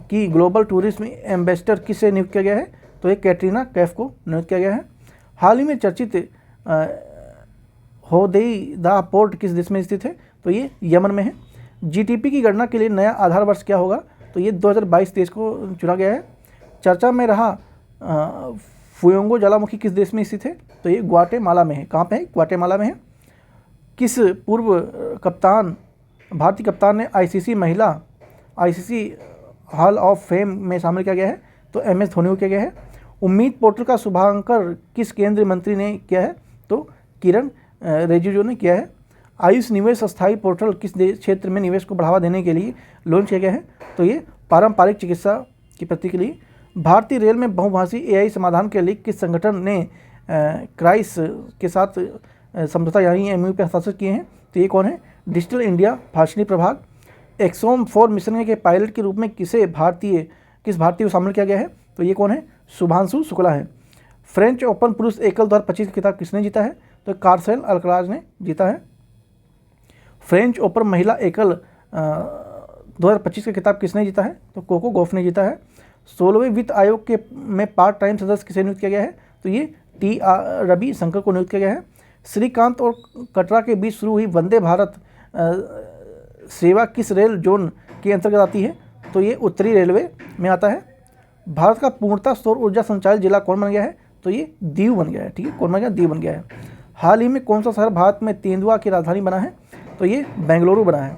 की ग्लोबल टूरिज्म एम्बेसडर किसे नियुक्त किया गया है? तो ये कैटरीना कैफ को नियुक्त किया गया है। हाल ही में चर्चित होदेइदा पोर्ट किस देश में स्थित है? तो ये यमन में है। GDP की गणना के लिए नया आधार वर्ष क्या होगा? तो ये 2022-23 को चुना गया है। चर्चा में रहा फुयोंगो ज्वालामुखी किस देश में स्थित है? तो ये ग्वाटेमाला में है। कहाँ पे है? ग्वाटेमाला में है। किस पूर्व कप्तान भारतीय कप्तान ने ICC हॉल ऑफ फेम में शामिल किया गया है? तो MS धोनी को किया गया है। उम्मीद पोर्टल का शुभारंभ किस केंद्रीय मंत्री ने किया है? तो किरण रिजिजू ने किया है। आयुष निवेश अस्थायी पोर्टल किस क्षेत्र में निवेश को बढ़ावा देने के लिए लॉन्च किया गया है? तो ये पारंपरिक चिकित्सा की प्रगति के लिए। भारतीय रेल में बहुभाषी एआई समाधान के लिए किस संगठन ने क्राइस के साथ समझौता यानी एमओयू पे हस्ताक्षर किए हैं? तो ये कौन है? डिजिटल इंडिया भाषणी प्रभाग। एक्सोम 4 मिशन के पायलट के रूप में किस भारतीय को शामिल किया गया है? तो ये कौन है? शुभांशु शुक्ला है। फ्रेंच ओपन पुरुष एकल 2025 का खिताब किसने जीता है? तो कार्लेस अल्कराज ने जीता है। फ्रेंच ओपन महिला एकल 2025 का खिताब किसने जीता है? तो कोको गॉफ ने जीता है। 16वें वित्त आयोग के में पार्ट टाइम सदस्य किसे नियुक्त किया गया है? तो ये टी रवि शंकर को नियुक्त किया गया है। श्रीकांत और कटरा के बीच शुरू हुई वंदे भारत सेवा किस रेल जोन के अंतर्गत आती है? तो ये उत्तरी रेलवे में आता है। भारत का पूर्णतः सौर ऊर्जा संचालित जिला कौन बन गया है? तो ये दीव बन गया है। ठीक है, कौन बन गया? दीव बन गया है। हाल ही में कौन सा शहर भारत में तेंदुआ की राजधानी बना है? तो ये बेंगलुरु बना है।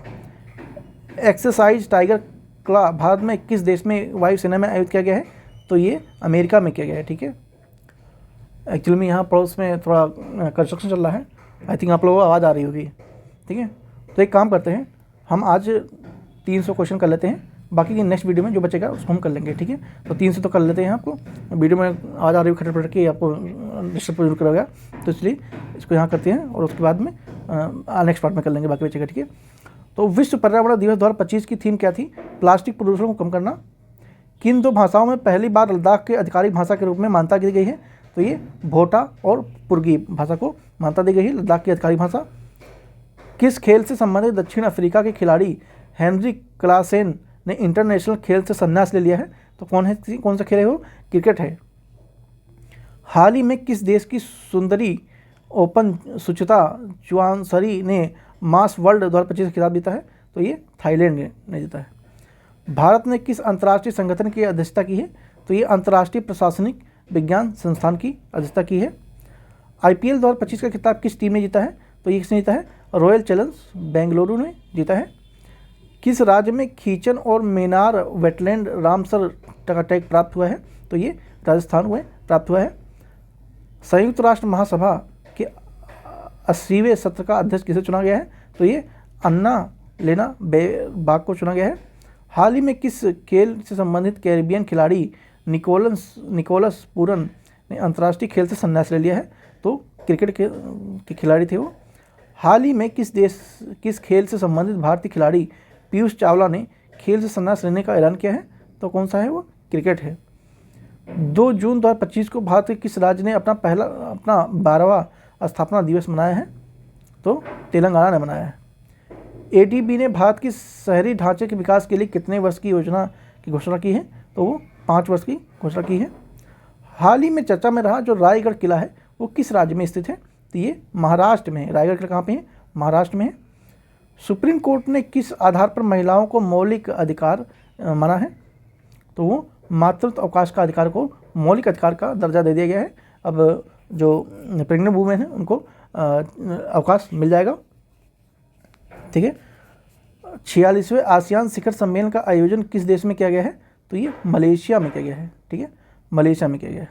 एक्सरसाइज टाइगर क्ला भारत में किस देश में वायुसेना में आयोजित किया गया है? तो ये अमेरिका में किया गया है। ठीक है, एक्चुअली में यहाँ पड़ोस में थोड़ा कंस्ट्रक्शन चल रहा है, आई थिंक आप लोगों को आवाज़ आ रही होगी। ठीक है, तो एक काम करते हैं, हम आज 300 क्वेश्चन कर लेते हैं, बाकी की नेक्स्ट वीडियो में जो बचेगा उसको हम कर लेंगे। ठीक है, तो 300 तो कर लेते हैं। आपको वीडियो में आवाज़ आ रही है खटर पटर की, आपको डिस्टर्ब जरूर करेगा, तो इसलिए इसको यहाँ करते हैं और उसके बाद में नेक्स्ट पार्ट में कर लेंगे बाकी बचेगा। ठीक है, तो विश्व पर्यावरण दिवस 2025 की थीम क्या थी? प्लास्टिक प्रदूषण को कम करना। किन 2 भाषाओं में पहली बार लद्दाख के आधिकारिक भाषा के रूप में मान्यता दी गई है? तो ये भोटा और पुर्गी भाषा को मान्यता दी गई है लद्दाख की आधिकारिक भाषा। किस खेल से संबंधित दक्षिण अफ्रीका के खिलाड़ी हेनरिक क्लासेन ने इंटरनेशनल खेल से संन्यास ले लिया है? तो कौन सा खेल है वो? क्रिकेट है। हाल ही में किस देश की सुंदरी ओपन सुचिता चुआंसरी ने मास वर्ल्ड 2025 का खिताब जीता है? तो ये थाईलैंड ने जीता है। भारत ने किस अंतर्राष्ट्रीय संगठन की अध्यक्षता की है? तो ये अंतर्राष्ट्रीय प्रशासनिक विज्ञान संस्थान की अध्यक्षता की है। आईपीएल 2025 का खिताब किस टीम ने जीता है? तो ये किसने जीता है? रॉयल चैलेंजर्स बेंगलुरु ने जीता है। किस राज्य में खींचन और मेनार वेटलैंड रामसर टैग प्राप्त हुआ है? तो ये राजस्थान में प्राप्त हुआ है। संयुक्त राष्ट्र महासभा के 80वें सत्र का अध्यक्ष किसे चुना गया है? तो ये अन्ना लेना बाग को चुना गया है। हाल ही में किस खेल से संबंधित कैरिबियन खिलाड़ी निकोलस पूरन ने अंतर्राष्ट्रीय खेल से संन्यास ले लिया है? तो क्रिकेट के खिलाड़ी थे वो। हाल ही में किस खेल से संबंधित भारतीय खिलाड़ी पीयूष चावला ने खेल से संन्यास लेने का ऐलान किया है? तो कौन सा है वो? क्रिकेट है। 2 जून 2025 को भारत के किस राज्य ने अपना 12वां स्थापना दिवस मनाया है? तो तेलंगाना ने मनाया है। एडीबी ने भारत की शहरी ढांचे के विकास के लिए कितने वर्ष की योजना की घोषणा की है? तो वो 5 वर्ष की घोषणा की है। हाल ही में चर्चा में रहा जो रायगढ़ किला है वो किस राज्य में स्थित है? तो ये महाराष्ट्र में है। रायगढ़ किला कहाँ पे है? महाराष्ट्र में है। सुप्रीम कोर्ट ने किस आधार पर महिलाओं को मौलिक अधिकार माना है? तो वो मातृत्व अवकाश का अधिकार को मौलिक अधिकार का दर्जा दे दिया गया है। अब जो प्रेग्नेंट वुमेन है उनको अवकाश मिल जाएगा। ठीक है, 46वें आसियान शिखर सम्मेलन का आयोजन किस देश में किया गया है? तो ये मलेशिया में किया गया है। ठीक है, मलेशिया में किया गया है।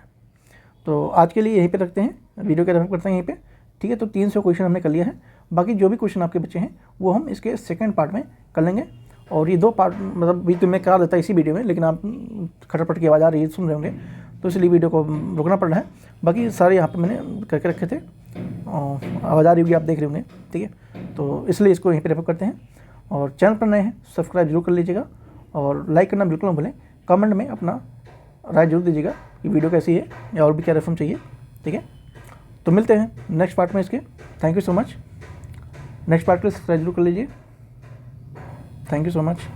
तो आज के लिए यहीं पे रखते हैं, वीडियो के रख करते हैं यहीं पे। ठीक है, तो 300 क्वेश्चन हमने कर लिया है, बाकी जो भी क्वेश्चन आपके बचे हैं वो हम इसके सेकंड पार्ट में कर लेंगे। और ये 2 पार्ट मतलब भी तो मैं करा देता इसी वीडियो में, लेकिन आप खटपट की आवाज़ आ रही है, सुन रहे होंगे, तो इसलिए वीडियो को रुकना पड़ रहा है। बाकी सारे यहाँ पर मैंने करके रखे थे, आवाज़ आ रही होगी, आप देख रहे होंगे। ठीक है, तो इसलिए इसको यहीं पर रेफर करते हैं। और चैनल पर नए हैं सब्सक्राइब जरूर कर लीजिएगा और लाइक करना बिल्कुल न भूलें। कमेंट में अपना राय जरूर दीजिएगा कि वीडियो कैसी है या और भी क्या रेफरेंस चाहिए। ठीक है, तो मिलते हैं नेक्स्ट पार्ट में इसके। Thank you so much. Next part के लिए सब्सक्राइब जरूर कर लीजिए। Thank you so much.